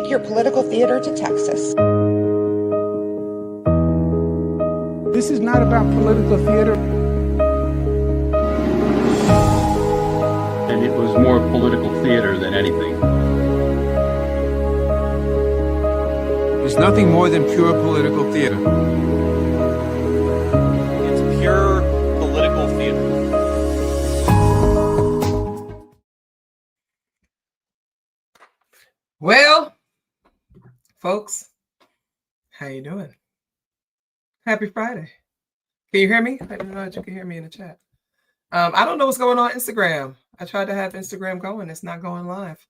take your political theater to Texas. This is not about political theater. And it was more political theater than anything. It's nothing more than pure political theater. It's pure political theater. Well, folks, how you doing? Happy Friday. Can you hear me? I don't know that you can hear me in the chat. I don't know what's going on Instagram. I tried to have Instagram going. It's not going live.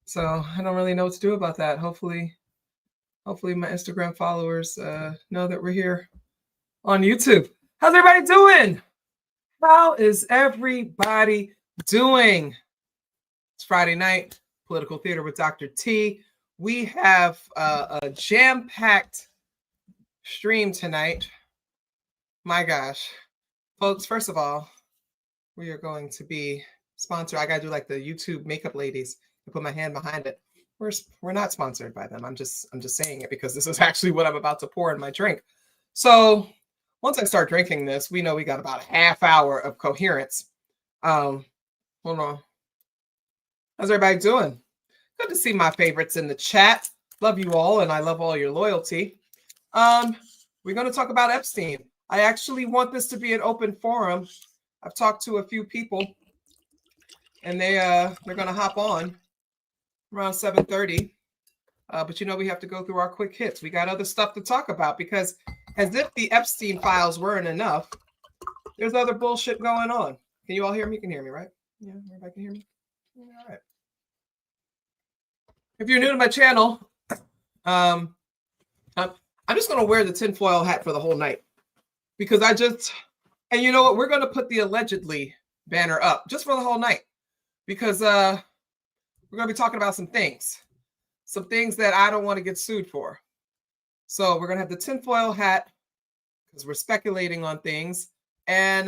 So I don't really know what to do about that. Hopefully my Instagram followers know that we're here on YouTube. How's everybody doing? How is everybody doing? It's Friday night, Political Theater with Dr. T. We have a jam-packed stream tonight. My gosh. Folks, first of all, we are going to be sponsored. I gotta do like the YouTube makeup ladies and put my hand behind it. We're not sponsored by them. I'm just saying it because this is actually what I'm about to pour in my drink. So once I start drinking this, we know we got about a half hour of coherence. Hold on. How's everybody doing? Good to see my favorites in the chat. Love you all, and I love all your loyalty. We're going to talk about Epstein. I actually want this to be an open forum. I've talked to a few people, and they're going to hop on around 7:30. But you know we have to go through our quick hits. We got other stuff to talk about because as if the Epstein files weren't enough, there's other bullshit going on. Can you all hear me? You can hear me, right? Yeah, everybody can hear me? All right. If you're new to my channel, I'm just going to wear the tinfoil hat for the whole night because and you know what? We're going to put the allegedly banner up just for the whole night because we're going to be talking about some things that I don't want to get sued for. So we're going to have the tinfoil hat because we're speculating on things. And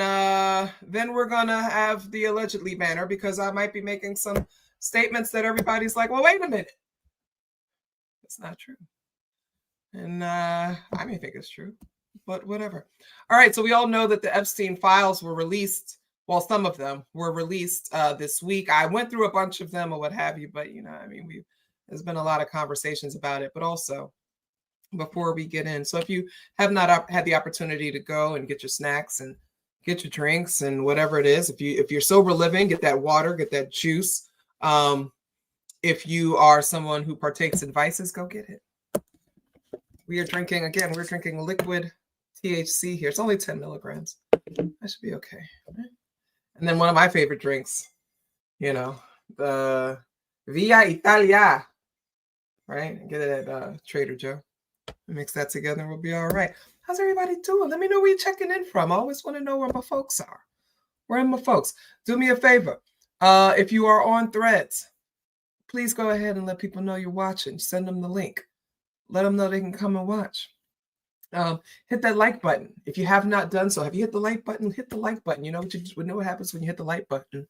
then we're going to have the allegedly banner because I might be making some statements that everybody's like, well, wait a minute. It's not true. And I may think it's true, but whatever. All right. So we all know that the Epstein files were released. Well, some of them were released this week. I went through a bunch of them or what have you, but there's been a lot of conversations about it, but also before we get in. So if you have not had the opportunity to go and get your snacks and get your drinks and whatever it is, if you're sober living, get that water, get that juice. If you are someone who partakes in vices, go get it. We're drinking liquid THC here. It's only 10 milligrams. That should be okay. And then one of my favorite drinks, the Via Italia, right? Get it at Trader Joe. Mix that together and we'll be all right. How's everybody doing? Let me know where you're checking in from. I always want to know where my folks are. Where are my folks? Do me a favor. If you are on Threads, please go ahead and let people know you're watching. Send them the link. Let them know they can come and watch. Hit that like button. If you have not done so, have you hit the like button? Hit the like button. You know what happens when you hit the like button.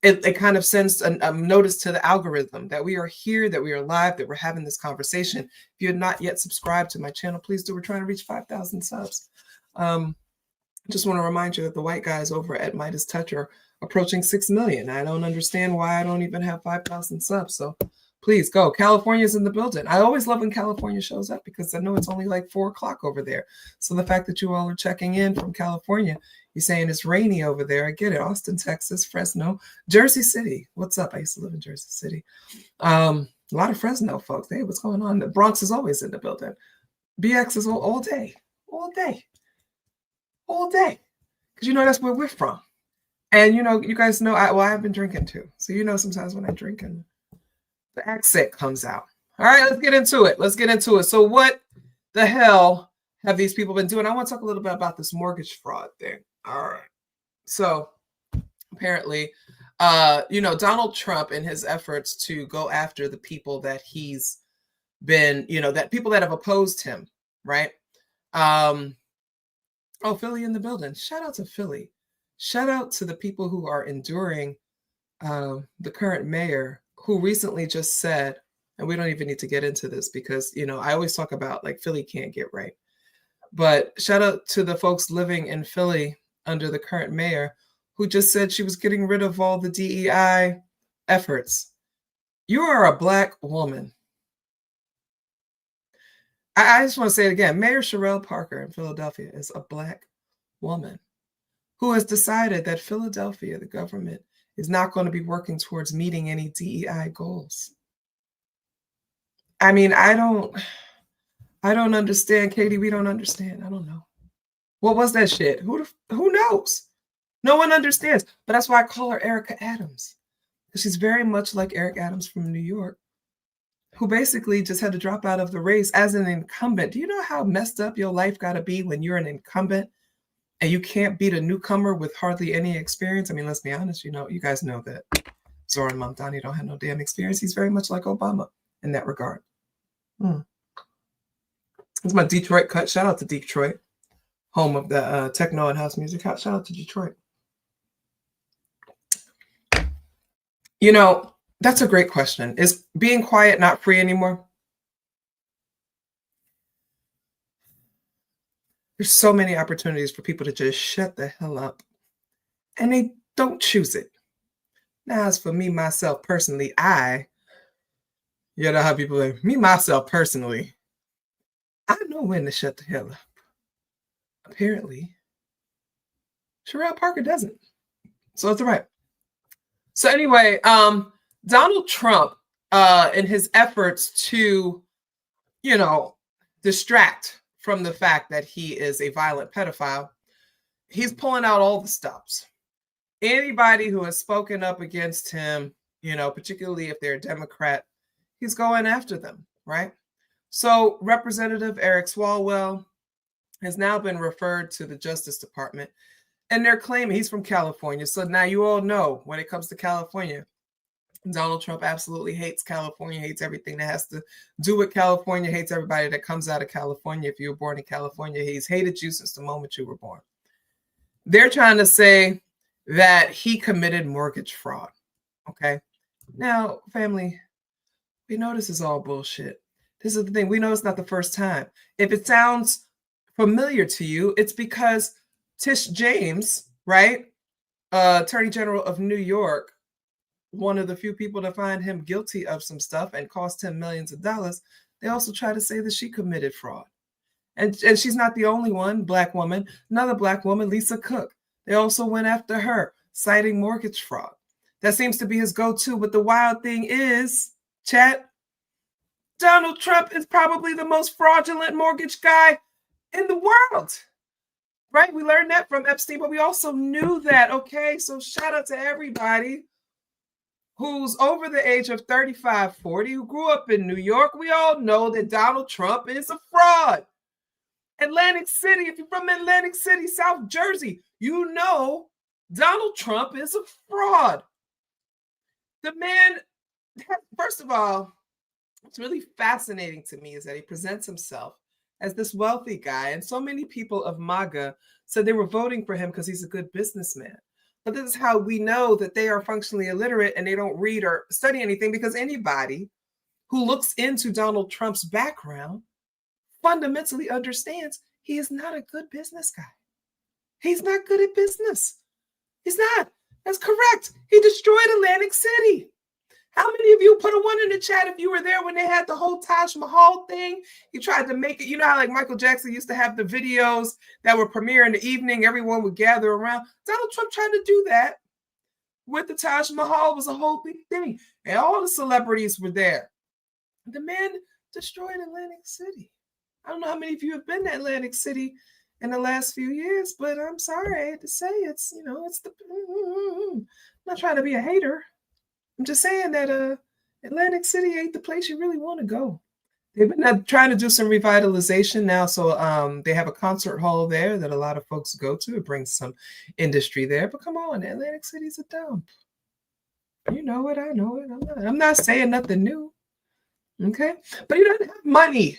It kind of sends a notice to the algorithm that we are here, that we are live, that we're having this conversation. If you're not yet subscribed to my channel, please do. We're trying to reach 5,000 subs. Just want to remind you that the white guys over at Midas Touch are approaching 6 million. I don't understand why I don't even have 5,000 subs. So please go. California's in the building. I always love when California shows up because I know it's only like 4 o'clock over there. So the fact that you all are checking in from California, you're saying it's rainy over there. I get it. Austin, Texas, Fresno, Jersey City. What's up? I used to live in Jersey City. A lot of Fresno folks. Hey, what's going on? The Bronx is always in the building. BX is all day. Because that's where we're from. And you guys know I've been drinking too. So sometimes when I drink and the accent comes out. All right, let's get into it. So what the hell have these people been doing? I want to talk a little bit about this mortgage fraud thing. All right. So apparently, Donald Trump in his efforts to go after the people that he's been, that people that have opposed him, right? Philly in the building. Shout out to Philly. Shout out to the people who are enduring the current mayor who recently just said, and we don't even need to get into this because, I always talk about like Philly can't get right. But shout out to the folks living in Philly under the current mayor who just said she was getting rid of all the DEI efforts. You are a Black woman. I just want to say it again. Mayor Sherelle Parker in Philadelphia is a Black woman who has decided that Philadelphia, the government, is not going to be working towards meeting any DEI goals. I mean, I don't understand, Katie. We don't understand. I don't know. What was that shit? Who knows? No one understands. But that's why I call her Erica Adams. Because she's very much like Eric Adams from New York, who basically just had to drop out of the race as an incumbent. Do you know how messed up your life got to be when you're an incumbent and you can't beat a newcomer with hardly any experience? I mean, let's be honest, you guys know that Zoran Mamdani don't have no damn experience. He's very much like Obama in that regard. It's my Detroit cut. Shout out to Detroit, home of the techno and house music. Shout out to Detroit. That's a great question. Is being quiet not free anymore? There's so many opportunities for people to just shut the hell up, and they don't choose it. Now, as for me, myself, personally, how people like, me, myself, personally, I know when to shut the hell up. Apparently, Sherelle Parker doesn't. So it's all right. So anyway, Donald Trump, in his efforts to, distract from the fact that he is a violent pedophile, he's pulling out all the stops. Anybody who has spoken up against him, particularly if they're a Democrat, he's going after them, right? So Representative Eric Swalwell has now been referred to the Justice Department, and they're claiming he's from California. So now you all know when it comes to California, Donald Trump absolutely hates California, hates everything that has to do with California, hates everybody that comes out of California. If you were born in California, he's hated you since the moment you were born. They're trying to say that he committed mortgage fraud. Okay. Now, family, we know this is all bullshit. This is the thing. We know it's not the first time. If it sounds familiar to you, it's because Tish James, right? Attorney General of New York, one of the few people to find him guilty of some stuff and cost him millions of dollars. They also try to say that she committed fraud. And she's not the only one, Black woman. Another Black woman, Lisa Cook. They also went after her, citing mortgage fraud. That seems to be his go-to. But the wild thing is, chat, Donald Trump is probably the most fraudulent mortgage guy in the world. Right? We learned that from Epstein, but we also knew that. Okay, so shout out to everybody who's over the age of 35, 40, who grew up in New York. We all know that Donald Trump is a fraud. Atlantic City, if you're from Atlantic City, South Jersey, you know Donald Trump is a fraud. The man, first of all, what's really fascinating to me is that he presents himself as this wealthy guy. And so many people of MAGA said they were voting for him because he's a good businessman. But this is how we know that they are functionally illiterate and they don't read or study anything, because anybody who looks into Donald Trump's background fundamentally understands he is not a good business guy. He's not good at business. He's not. That's correct. He destroyed Atlantic City. How many of you put a one in the chat if you were there when they had the whole Taj Mahal thing? He tried to make it, you know how like Michael Jackson used to have the videos that would premiere in the evening, everyone would gather around. Donald Trump tried to do that with the Taj Mahal. It was a whole big thing. And all the celebrities were there. The man destroyed Atlantic City. I don't know how many of you have been to Atlantic City in the last few years, but I'm sorry I had to say it's, it's the, I'm not trying to be a hater. I'm just saying that Atlantic City ain't the place you really want to go. They've been trying to do some revitalization now. So they have a concert hall there that a lot of folks go to. It brings some industry there. But come on, Atlantic City's a dump. You know it. I know it. I'm not saying nothing new. Okay? But he doesn't have money.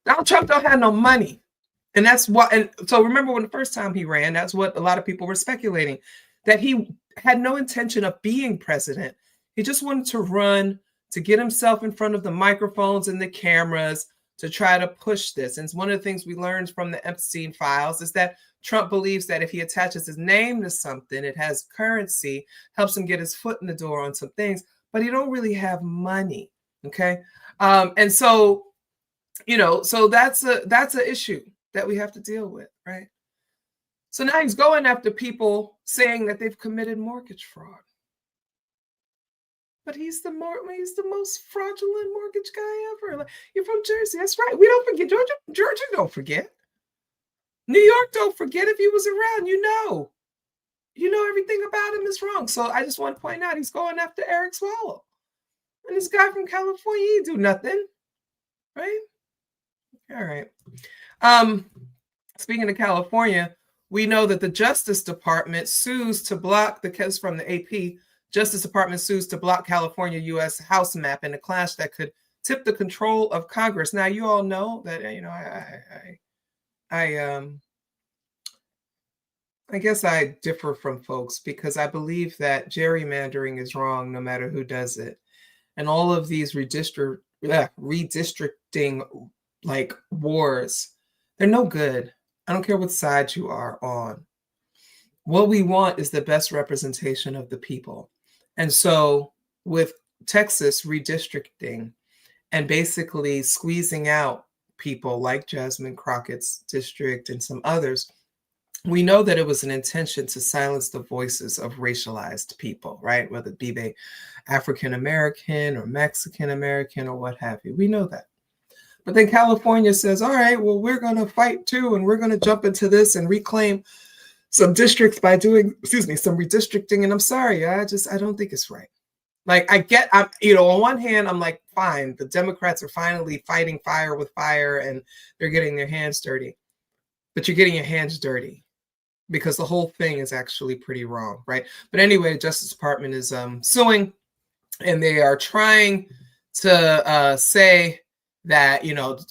Donald Trump don't have no money. And that's what, and so remember when the first time he ran, that's what a lot of people were speculating, that he had no intention of being president. He just wanted to run to get himself in front of the microphones and the cameras to try to push this. And it's one of the things we learned from the Epstein files is that Trump believes that if he attaches his name to something, it has currency, helps him get his foot in the door on some things, but he don't really have money. Okay. And so, so that's an issue that we have to deal with, right? So now he's going after people saying that they've committed mortgage fraud. But he's the most fraudulent mortgage guy ever. Like, you're from Jersey. That's right. We don't forget. Georgia don't forget. New York don't forget. If he was around, you know everything about him is wrong. So I just want to point out he's going after Eric Swallow. And this guy from California, he do nothing. Right? All right. Speaking of California, we know that the Justice Department sues to block the case from the AP. Justice Department sues to block California U.S. House map in a clash that could tip the control of Congress. Now, you all know that, I guess I differ from folks because I believe that gerrymandering is wrong no matter who does it. And all of these redistricting like wars, they're no good. I don't care what side you are on. What we want is the best representation of the people. And so with Texas redistricting and basically squeezing out people like Jasmine Crockett's district and some others, we know that it was an intention to silence the voices of racialized people, right? Whether it be they African-American or Mexican-American or what have you. We know that. But then California says, all right, well, we're going to fight too, and we're going to jump into this and reclaim some districts by doing, some redistricting. And I'm sorry, I don't think it's right. Like, on one hand, I'm like, fine, the Democrats are finally fighting fire with fire and they're getting their hands dirty. But you're getting your hands dirty because the whole thing is actually pretty wrong, right? But anyway, the Justice Department is suing, and they are trying to say that,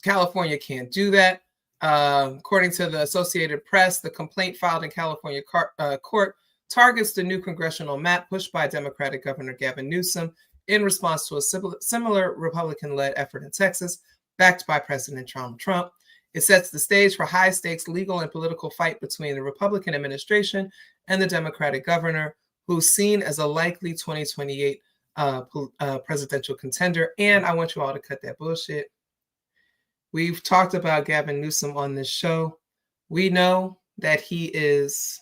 California can't do that. According to the Associated Press, the complaint filed in California court targets the new congressional map pushed by Democratic Governor Gavin Newsom in response to a similar Republican-led effort in Texas, backed by President Donald Trump. It sets the stage for high-stakes legal and political fight between the Republican administration and the Democratic governor, who's seen as a likely 2028 presidential contender. And I want you all to cut that bullshit. We've talked about Gavin Newsom on this show. We know that he is,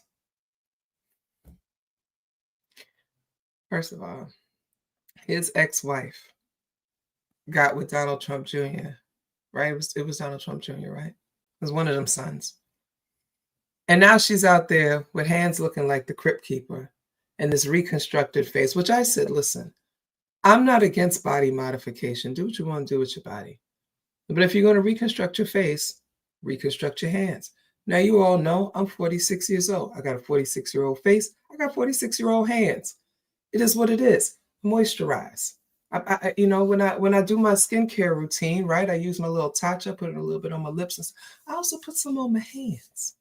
first of all, his ex-wife got with Donald Trump Jr., right? It was Donald Trump Jr., right? It was one of them sons. And now she's out there with hands looking like the Crypt Keeper and this reconstructed face, which I said, listen, I'm not against body modification. Do what you want to do with your body. But if you're going to reconstruct your face, reconstruct your hands. Now, you all know I'm 46 years old. I got a 46-year-old face. I got 46-year-old hands. It is what it is. Moisturize. When I do my skincare routine, right, I use my little Tatcha, put it a little bit on my lips. And I also put some on my hands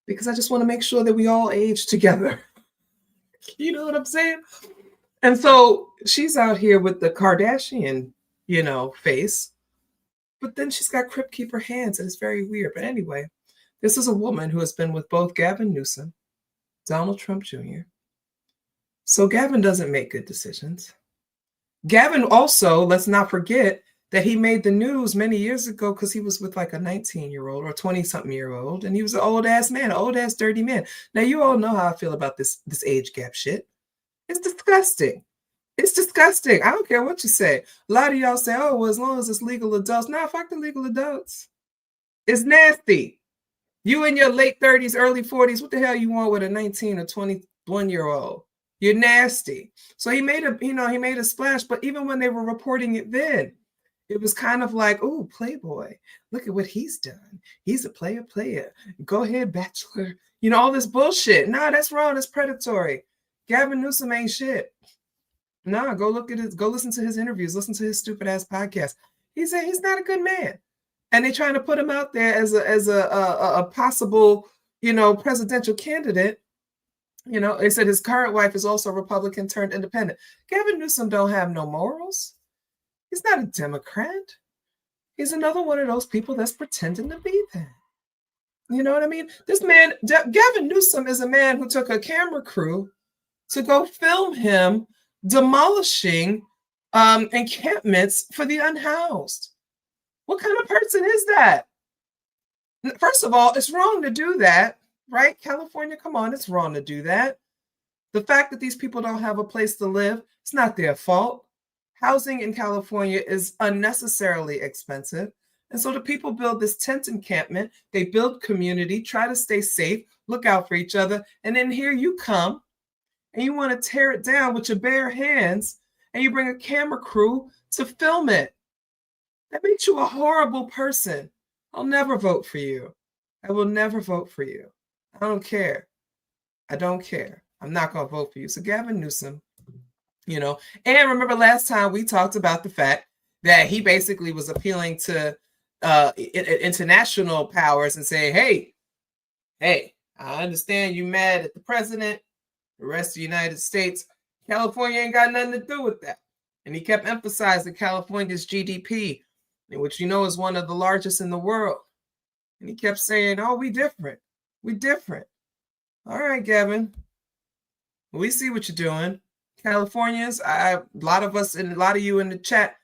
because I just want to make sure that we all age together. You know what I'm saying? And so she's out here with the Kardashian, face. But then she's got Crypt Keeper hands, and it's very weird. But anyway, this is a woman who has been with both Gavin Newsom, Donald Trump Jr. So Gavin doesn't make good decisions. Gavin also, let's not forget that he made the news many years ago because he was with like a 19-year-old or 20-something-year-old, and he was an old-ass man, an old-ass dirty man. Now, you all know how I feel about this age gap shit. It's disgusting. It's disgusting. I don't care what you say. A lot of y'all say, oh, well, as long as it's legal adults. Nah, fuck the legal adults. It's nasty. You in your late 30s, early 40s, what the hell you want with a 19 or 21-year-old? You're nasty. So he made a splash, but even when they were reporting it then, it was kind of like, oh, Playboy, look at what he's done. He's a player. Go ahead, Bachelor. All this bullshit. Nah, that's wrong. That's predatory. Gavin Newsom ain't shit. Nah, go listen to his interviews, listen to his stupid ass podcast. He's not a good man. And they're trying to put him out there as a possible, presidential candidate. They said his current wife is also Republican turned independent. Gavin Newsom don't have no morals. He's not a Democrat. He's another one of those people that's pretending to be that. You know what I mean? This man, Gavin Newsom, is a man who took a camera crew to go film him demolishing encampments for the unhoused. What kind of person is that? First of all, it's wrong to do that, right? California, come on, it's wrong to do that. The fact that these people don't have a place to live, it's not their fault. Housing in California is unnecessarily expensive. And so the people build this tent encampment, they build community, try to stay safe, look out for each other. And then here you come and you want to tear it down with your bare hands and you bring a camera crew to film it. That makes you a horrible person. I'll never vote for you. I will never vote for you. I don't care. I don't care. I'm not going to vote for you. So Gavin Newsom, you know, and remember last time we talked about the fact that he basically was appealing to international powers and saying, hey, I understand you mad at the president, the rest of the United States. California ain't got nothing to do with that. And he kept emphasizing California's GDP, which you know is one of the largest in the world. And he kept saying, oh, we different. We different. All right, Gavin. We see what you're doing. Californians, a lot of us and a lot of you in the chat,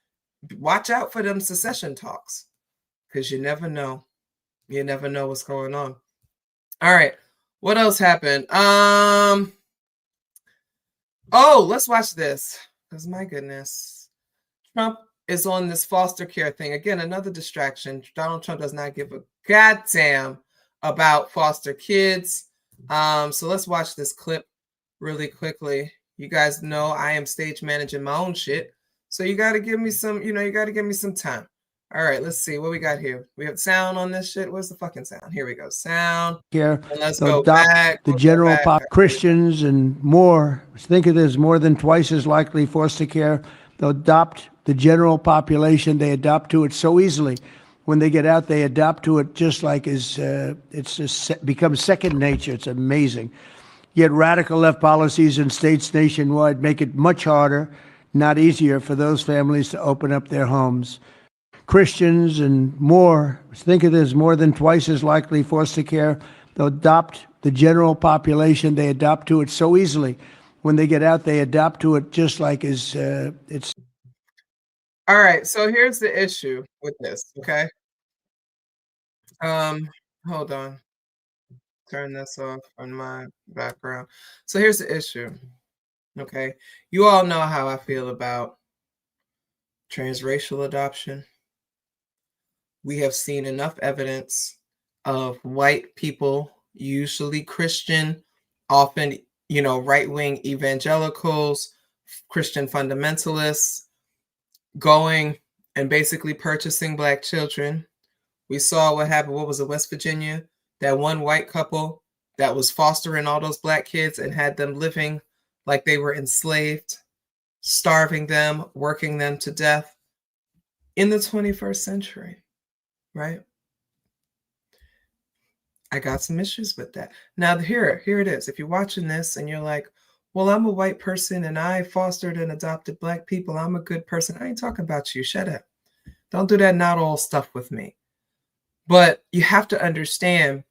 watch out for them secession talks. Because you never know. You never know what's going on. All right. What else happened? Oh, let's watch this. Because my goodness. Trump is on this foster care thing. Again, another distraction. Donald Trump does not give a goddamn about foster kids. So let's watch this clip really quickly. You guys know I am stage managing my own shit. So you got to give me some, you got to give me some time. All right, let's see what we got here. We have sound on this shit. Where's the fucking sound? Here we go. Sound. Here, and let's go back. The general Christians and more. Think of this: more than twice as likely foster care. They'll adopt the general population. They adopt to it so easily. When they get out, they adopt to it just like it's just becomes second nature. It's amazing. Yet radical left policies in states nationwide make it much harder, not easier, for those families to open up their homes. Christians and more, think of this, more than twice as likely foster care. They'll adopt the general population. They adopt to it so easily. When they get out, they adopt to it just like it's. All right, so here's the issue with this, okay? Hold on. Turn this off on my background. So here's the issue, okay? You all know how I feel about transracial adoption. We have seen enough evidence of white people, usually Christian, often, right-wing evangelicals, Christian fundamentalists, going and basically purchasing Black children. We saw what happened. What was it, West Virginia? That one white couple that was fostering all those Black kids and had them living like they were enslaved, starving them, working them to death in the 21st century. Right? I got some issues with that. Now, here it is. If you're watching this and you're like, well, I'm a white person and I fostered and adopted Black people, I'm a good person. I ain't talking about you. Shut up. Don't do that not all stuff with me. But you have to understand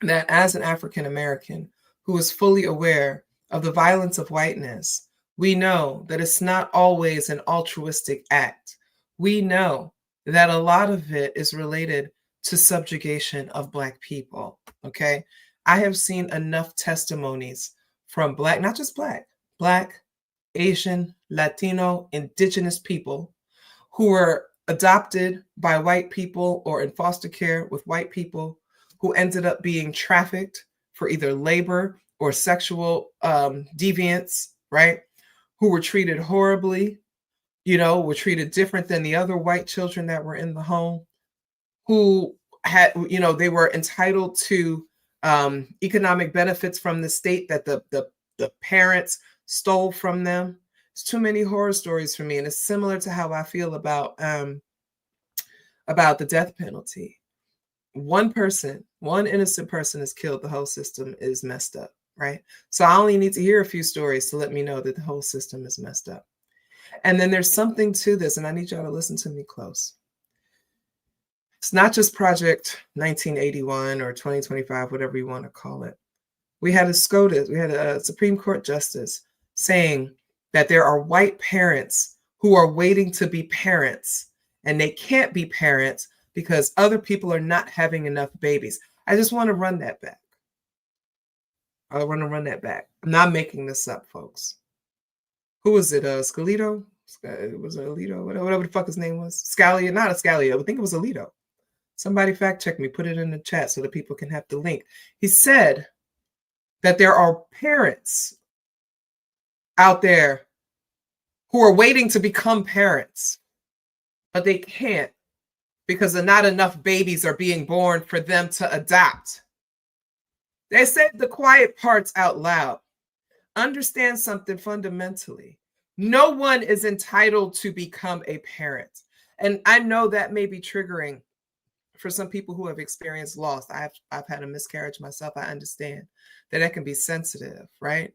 that as an African American who is fully aware of the violence of whiteness, we know that it's not always an altruistic act. We know that a lot of it is related to subjugation of Black people, okay? I have seen enough testimonies from Black, not just Black, Asian, Latino, Indigenous people who were adopted by white people or in foster care with white people who ended up being trafficked for either labor or sexual deviance, right? Who were treated horribly, were treated different than the other white children that were in the home, who had, they were entitled to economic benefits from the state that the parents stole from them. It's too many horror stories for me. And it's similar to how I feel about the death penalty. One innocent person is killed, the whole system is messed up, right? So I only need to hear a few stories to let me know that the whole system is messed up. And then there's something to this, and I need y'all to listen to me close. It's not just Project 1981 or 2025, whatever you want to call it. We had a SCOTUS, we had a Supreme Court justice saying that there are white parents who are waiting to be parents, and they can't be parents because other people are not having enough babies. I just want to run that back. I want to run that back. I'm not making this up, folks. Who was it? Scalito? It was Alito, whatever the fuck his name was. Scalia, not a Scalia. I think it was Alito. Somebody fact check me, put it in the chat so that people can have the link. He said that there are parents out there who are waiting to become parents, but they can't because not enough babies are being born for them to adopt. They said the quiet parts out loud. Understand something fundamentally. No one is entitled to become a parent. And I know that may be triggering for some people who have experienced loss. I've had a miscarriage myself. I understand that can be sensitive, right?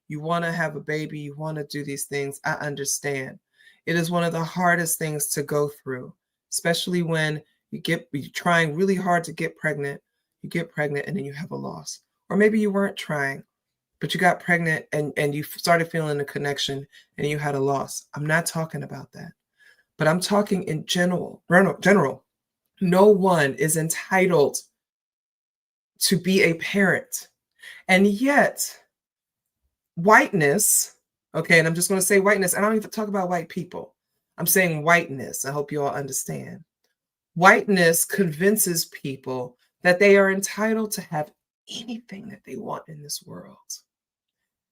You want to have a baby, you want to do these things. I understand. It is one of the hardest things to go through, especially when you're trying really hard to get pregnant. You get pregnant and then you have a loss. Or maybe you weren't trying, but you got pregnant and you started feeling a connection and you had a loss. I'm not talking about that, but I'm talking in general. No one is entitled to be a parent. And yet, whiteness, okay, and I'm just going to say whiteness. I don't even talk about white people. I'm saying whiteness. I hope you all understand. Whiteness convinces people that they are entitled to have anything that they want in this world.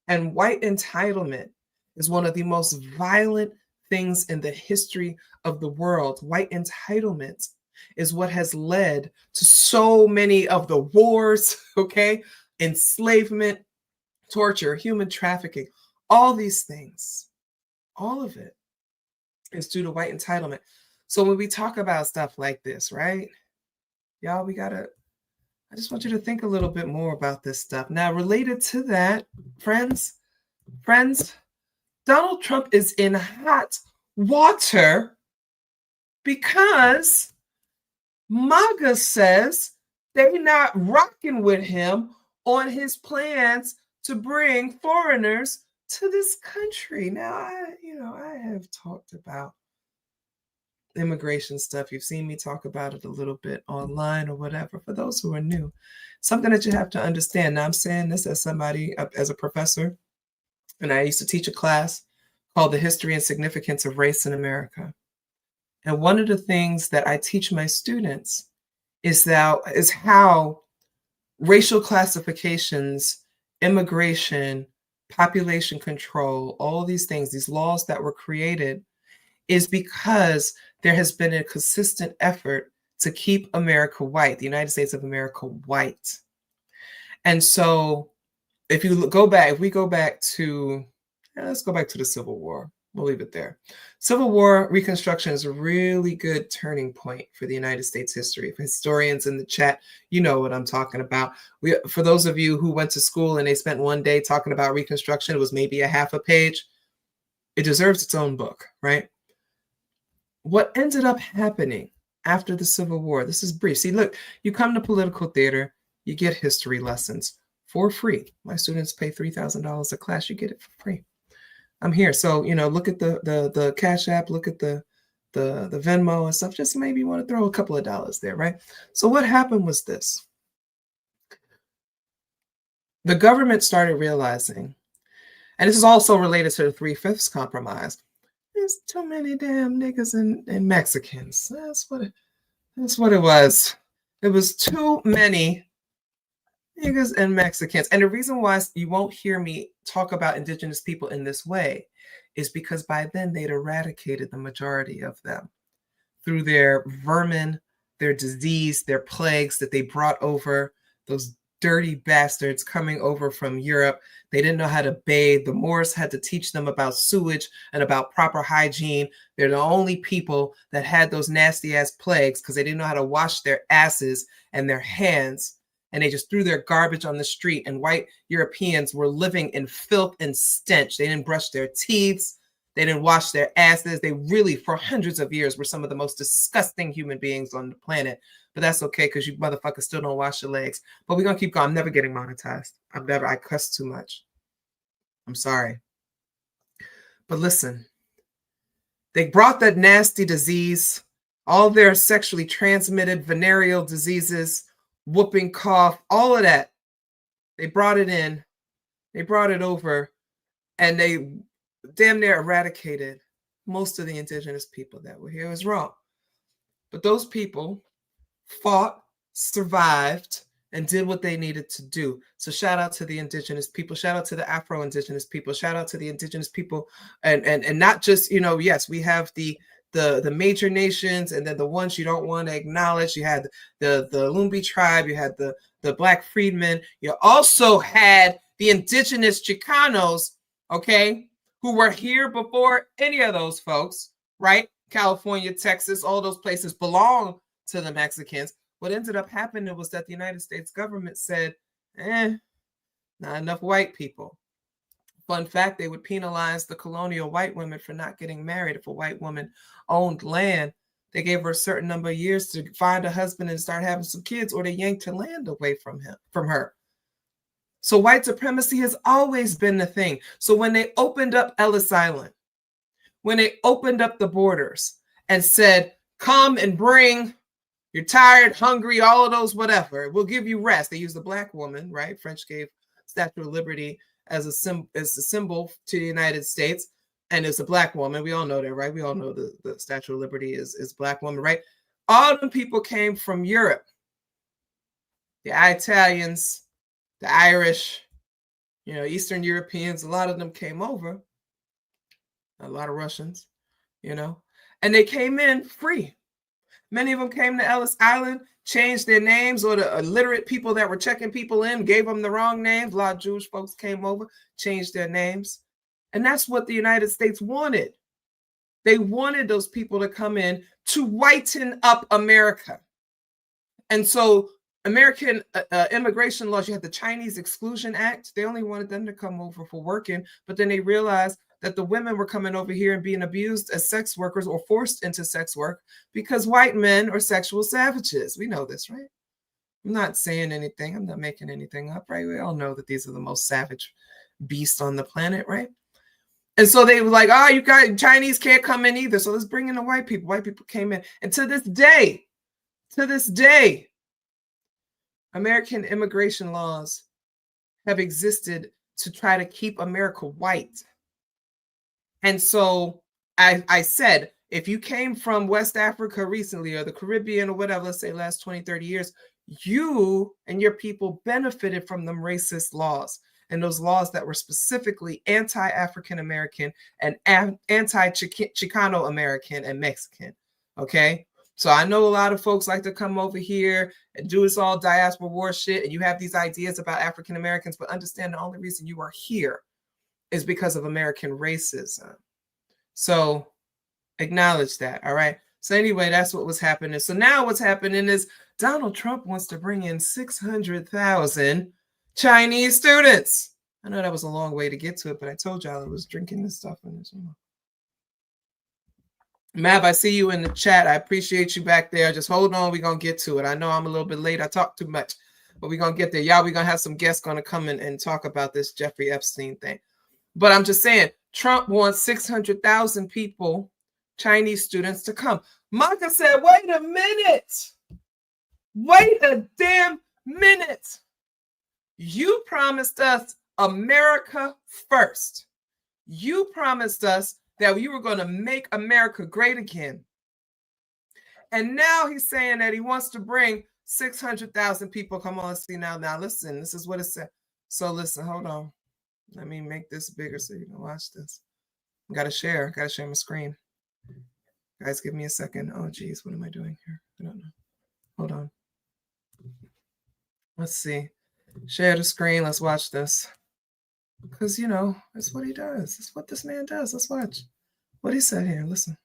And white entitlement is one of the most violent things in the history of the world. White entitlement is what has led to so many of the wars, okay? Enslavement, torture, human trafficking, all these things, all of it is due to white entitlement. So when we talk about stuff like this, right? Y'all, I just want you to think a little bit more about this stuff. Now, related to that, friends, Donald Trump is in hot water because MAGA says they're not rocking with him on his plans to bring foreigners to this country. Now, I have talked about immigration stuff. You've seen me talk about it a little bit online or whatever. For those who are new, something that you have to understand. Now, I'm saying this as somebody, as a professor, and I used to teach a class called The History and Significance of Race in America. And one of the things that I teach my students is how racial classifications, immigration, population control, all these things, these laws that were created, is because there has been a consistent effort to keep America white, the United States of America white. And so if we go back to, let's go back to the Civil War. We'll leave it there. Civil War Reconstruction is a really good turning point for the United States history. For historians in the chat, you know what I'm talking about. For those of you who went to school and they spent one day talking about Reconstruction, it was maybe a half a page. It deserves its own book, right? What ended up happening after the Civil War, this is brief. See, look, you come to political theater, you get history lessons for free. My students pay $3,000 a class, you get it for free. I'm here. So, look at the Cash App, look at the Venmo and stuff. Just maybe you want to throw a couple of dollars there, right? So what happened was this. The government started realizing, and this is also related to the 3/5 compromise, there's too many damn niggas and Mexicans. That's what it was. It was too many niggas and Mexicans. And the reason why you won't hear me talk about indigenous people in this way is because by then they'd eradicated the majority of them through their vermin, their disease, their plagues that they brought over, those dirty bastards coming over from Europe. They didn't know how to bathe. The Moors had to teach them about sewage and about proper hygiene. They're the only people that had those nasty ass plagues because they didn't know how to wash their asses and their hands. And they just threw their garbage on the street, and white Europeans were living in filth and stench. They didn't brush their teeth. They didn't wash their asses. They really, for hundreds of years, were some of the most disgusting human beings on the planet. But that's okay, because you motherfuckers still don't wash your legs. But we're going to keep going. I'm never getting monetized. I cuss too much. I'm sorry. But listen, they brought that nasty disease, all their sexually transmitted venereal diseases, whooping cough, all of that. They brought it in. They brought it over, and they damn near eradicated most of the indigenous people that were here. It was wrong. But those people fought, survived, and did what they needed to do. So shout out to the indigenous people, shout out to the Afro-Indigenous people, shout out to the indigenous people, and not just, yes, we have the major nations, and then the ones you don't want to acknowledge. You had the Lumbi tribe, you had the Black freedmen, you also had the indigenous Chicanos, okay, who were here before any of those folks, right? California, Texas, all those places belong to the Mexicans. What ended up happening was that the United States government said, not enough white people. Fun fact, they would penalize the colonial white women for not getting married. If a white woman owned land, they gave her a certain number of years to find a husband and start having some kids, or they yanked her land away from her. So white supremacy has always been the thing. So when they opened up Ellis Island, when they opened up the borders and said, come and bring, you're tired, hungry, all of those, whatever, we'll give you rest. They used the Black woman, right? French gave Statue of Liberty as a symbol to the United States. And it's a Black woman. We all know that, right? We all know the Statue of Liberty is Black woman, right? All of them people came from Europe. The Italians, the Irish, Eastern Europeans, a lot of them came over. A lot of Russians, and they came in free. Many of them came to Ellis Island, changed their names, or the illiterate people that were checking people in gave them the wrong names. A lot of Jewish folks came over, changed their names. And that's what the United States wanted. They wanted those people to come in to whiten up America. And so American immigration laws, you had the Chinese Exclusion Act. They only wanted them to come over for working, but then they realized that the women were coming over here and being abused as sex workers or forced into sex work because white men are sexual savages. We know this, right? I'm not saying anything. I'm not making anything up, right? We all know that these are the most savage beasts on the planet, right? And so they were like, you guys, Chinese can't come in either. So let's bring in the white people. White people came in. And to this day, American immigration laws have existed to try to keep America white. And so I said, if you came from West Africa recently or the Caribbean or whatever, let's say last 20, 30 years, you and your people benefited from them racist laws, and those laws that were specifically anti-African American and anti-Chicano American and Mexican, okay? So I know a lot of folks like to come over here and do this all diaspora war shit, and you have these ideas about African Americans, but understand the only reason you are here is because of American racism. So acknowledge that, all right? So anyway, that's what was happening. So now what's happening is Donald Trump wants to bring in 600,000 Chinese students. I know that was a long way to get to it, but I told y'all I was drinking this stuff in this. Mav, I see you in the chat. I appreciate you back there. Just hold on. We're going to get to it. I know I'm a little bit late. I talk too much, but we're going to get there. Y'all, we're going to have some guests going to come in and talk about this Jeffrey Epstein thing. But I'm just saying, Trump wants 600,000 people, Chinese students, to come. Maka said, wait a minute. Wait a damn minute. You promised us America first. You promised us that you were going to make America great again. And now he's saying that he wants to bring 600,000 people. Come on, let's see now. Now, listen, this is what it said. So listen, hold on. Let me make this bigger so you can watch this. I got to share my screen. Guys, give me a second. Oh, geez, what am I doing here? I don't know. Hold on. Let's see. Share the screen. Let's watch this. Because, that's what he does. That's what this man does. Let's watch what he said here. Listen.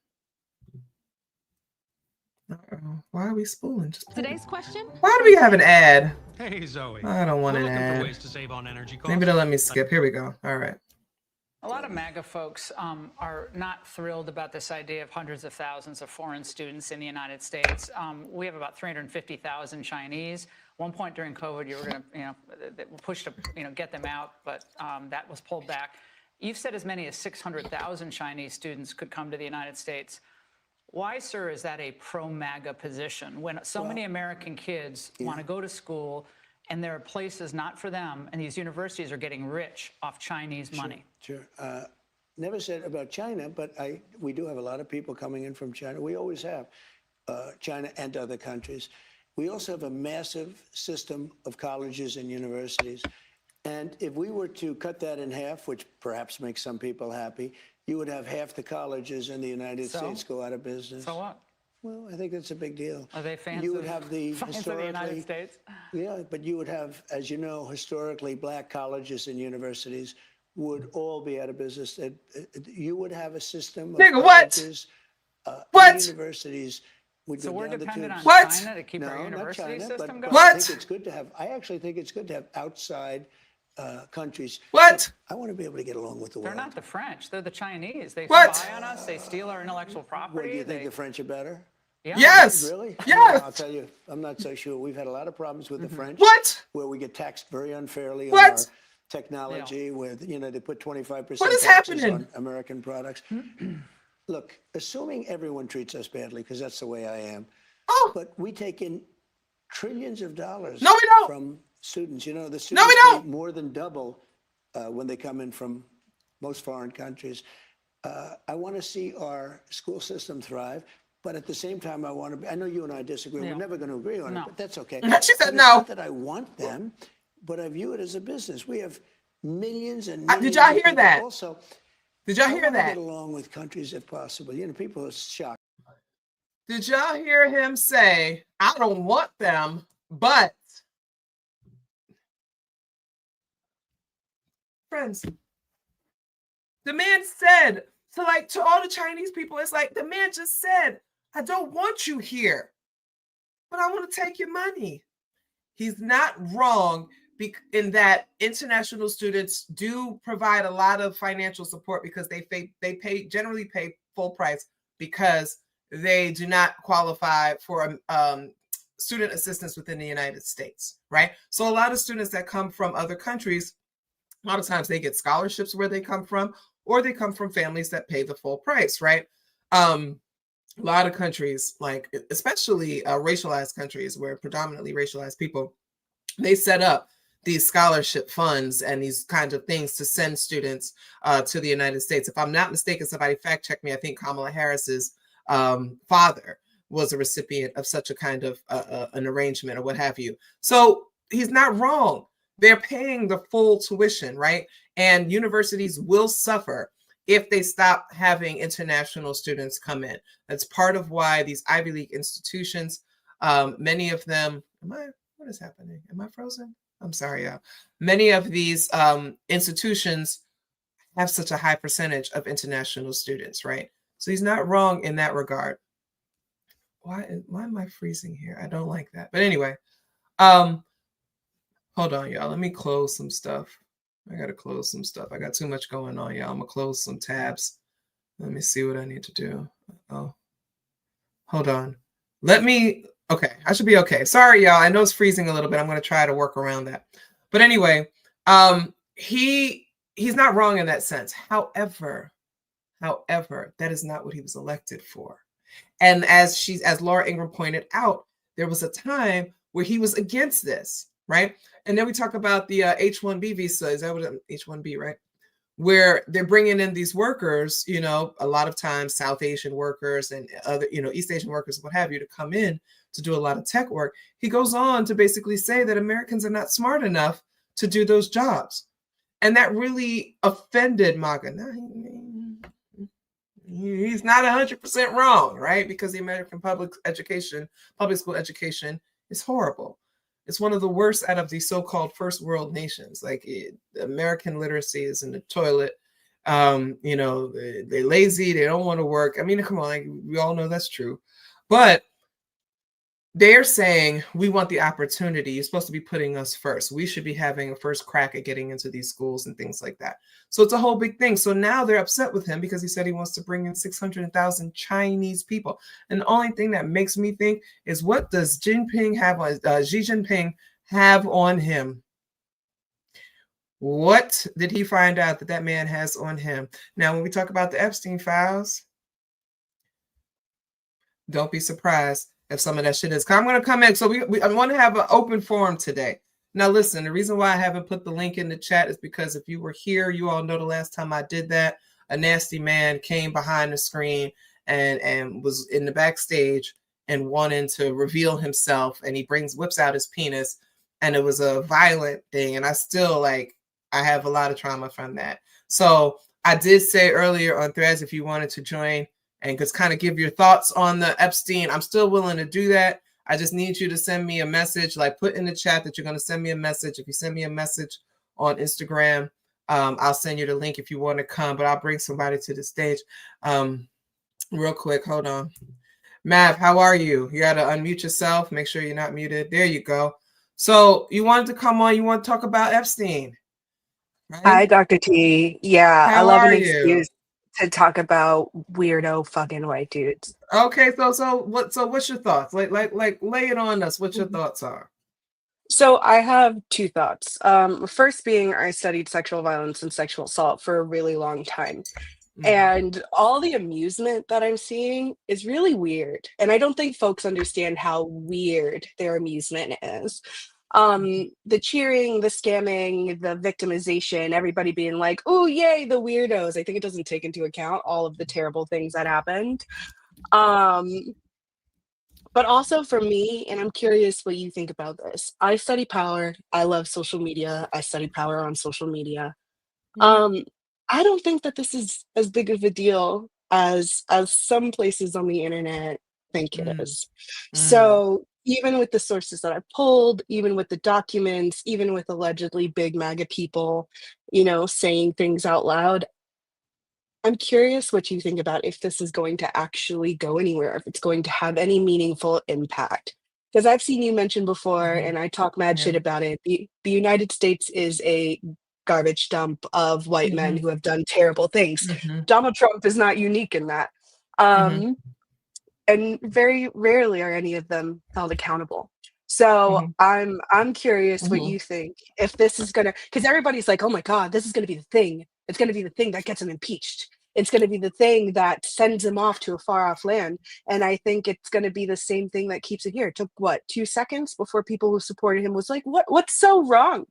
Uh-oh. Why are we spooling? Today's question? Why do we have an ad? Hey, Zoe. I don't want an ad. Ways to save on energy costs. Maybe they'll let me skip. Here we go. All right. A lot of MAGA folks are not thrilled about this idea of hundreds of thousands of foreign students in the United States. We have about 350,000 Chinese. One point during COVID, you were going to, push to, get them out, but that was pulled back. You've said as many as 600,000 Chinese students could come to the United States. Why, sir, is that a pro-MAGA position when so many American kids want to go to school and there are places not for them, and these universities are getting rich off Chinese money? Sure. Never said about China, but we do have a lot of people coming in from China. We always have, China and other countries. We also have a massive system of colleges and universities. And if we were to cut that in half, which perhaps makes some people happy, you would have half the colleges in the United States go out of business. So what? Well, I think that's a big deal. Are they fans, you would have the fans of the United States? Yeah, but you would have, as you know, historically, black colleges and universities would all be out of business. You would have a system of colleges, and universities. So we're dependent on What? China to keep our university system going? I think it's good to have. I actually think it's good to have outside countries. What? I want to be able to get along with the world. They're not the French. They're the Chinese. They What? spy on us. They steal our intellectual property. What, do you think the French are better? Yeah. Yes. Really? Yes. I'll tell you, I'm not so sure. We've had a lot of problems with the French. What? Where we get taxed very unfairly What? on our technology, where they put 25% What is taxes happening? on American products. Look, assuming everyone treats us badly, because that's the way I am, but we take in trillions of dollars from students. The students pay more than double when they come in from most foreign countries. I want to see our school system thrive. But at the same time, I know you and I disagree. We're never going to agree on it, but that's okay. She said no. It's no. not that I want them, but I view it as a business. We have millions and millions. Did y'all hear people. that? Also, did y'all I hear want to that? get along with countries if possible. People are shocked. Did y'all hear him say, I don't want them, but friends, the man said, to all the Chinese people, it's like the man just said, I don't want you here, but I want to take your money. He's not wrong in that international students do provide a lot of financial support because they generally pay full price because they do not qualify for student assistance within the United States, right? So a lot of students that come from other countries, a lot of times they get scholarships where they come from, or they come from families that pay the full price, right? A lot of countries, like especially racialized countries where predominantly racialized people, they set up these scholarship funds and these kinds of things to send students to the United States. If I'm not mistaken, somebody fact check me, I think Kamala Harris's father was a recipient of such a kind of an arrangement or what have you. So he's not wrong. They're paying the full tuition, right? And universities will suffer if they stop having international students come in. That's part of why these Ivy League institutions, many of them, what is happening? Am I frozen? I'm sorry, y'all. Many of these institutions have such a high percentage of international students, right? So he's not wrong in that regard. Why am I freezing here? I don't like that. But anyway, hold on, y'all. Let me close some stuff. I got to close some stuff. I got too much going on, y'all. I'm going to close some tabs. Let me see what I need to do. Oh, hold on. Okay, I should be okay. Sorry, y'all. I know it's freezing a little bit. I'm going to try to work around that. But anyway, he's not wrong in that sense. However, that is not what he was elected for. And as Laura Ingraham pointed out, there was a time where he was against this, right? And then we talk about the H-1B visa. Is that what H-1B, right? Where they're bringing in these workers, a lot of times South Asian workers and other, East Asian workers, what have you, to come in to do a lot of tech work. He goes on to basically say that Americans are not smart enough to do those jobs. And that really offended MAGA. Now, he's not 100% wrong, right? Because the American public school education is horrible. It's one of the worst out of the so-called first world nations. American literacy is in the toilet. They're lazy. They don't want to work. I mean, come on, we all know that's true. But they're saying we want the opportunity. You're supposed to be putting us first. We should be having a first crack at getting into these schools and things like that. So it's a whole big thing. So now they're upset with him because he said he wants to bring in 600,000 Chinese people. And the only thing that makes me think is, what does Xi Jinping have on him? What did he find out that man has on him? Now, when we talk about the Epstein files, don't be surprised if some of that shit is. I'm going to come in. So I want to have an open forum today. Now, listen, the reason why I haven't put the link in the chat is because if you were here, you all know the last time I did that, a nasty man came behind the screen and was in the backstage and wanting to reveal himself. And he whips out his penis. And it was a violent thing. And I still I have a lot of trauma from that. So I did say earlier on Threads, if you wanted to join and just kind of give your thoughts on the Epstein, I'm still willing to do that. I just need you to send me a message, put in the chat that you're going to send me a message. If you send me a message on Instagram, I'll send you the link if you want to come, but I'll bring somebody to the stage. Real quick, hold on. Mav, how are you? You got to unmute yourself. Make sure you're not muted. There you go. So you wanted to come on. You want to talk about Epstein, right? Hi, Dr. T. Yeah, I How love are an you? excuse to talk about weirdo fucking white dudes. Okay, so what's your thoughts? Like lay it on us. What your thoughts are? So I have two thoughts. First being I studied sexual violence and sexual assault for a really long time. And all the amusement that I'm seeing is really weird. And I don't think folks understand how weird their amusement is. The cheering, the scamming, the victimization, everybody being like, oh, yay, the weirdos. I think it doesn't take into account all of the terrible things that happened. But also for me, and I'm curious what you think about this. I study power. I love social media. I study power on social media. I don't think that this is as big of a deal as some places on the internet think it is. So even with the sources that I pulled, even with the documents, even with allegedly big MAGA people, saying things out loud, I'm curious what you think about if this is going to actually go anywhere, if it's going to have any meaningful impact. Because I've seen you mention before, and I talk mad shit about it. The United States is a garbage dump of white men who have done terrible things. Donald Trump is not unique in that. And very rarely are any of them held accountable. So I'm curious what you think, if this is gonna, because everybody's like, oh my God, this is gonna be the thing. It's gonna be the thing that gets him impeached. It's gonna be the thing that sends him off to a far off land. And I think it's gonna be the same thing that keeps it here. It took what, 2 seconds before people who supported him was like, what's so wrong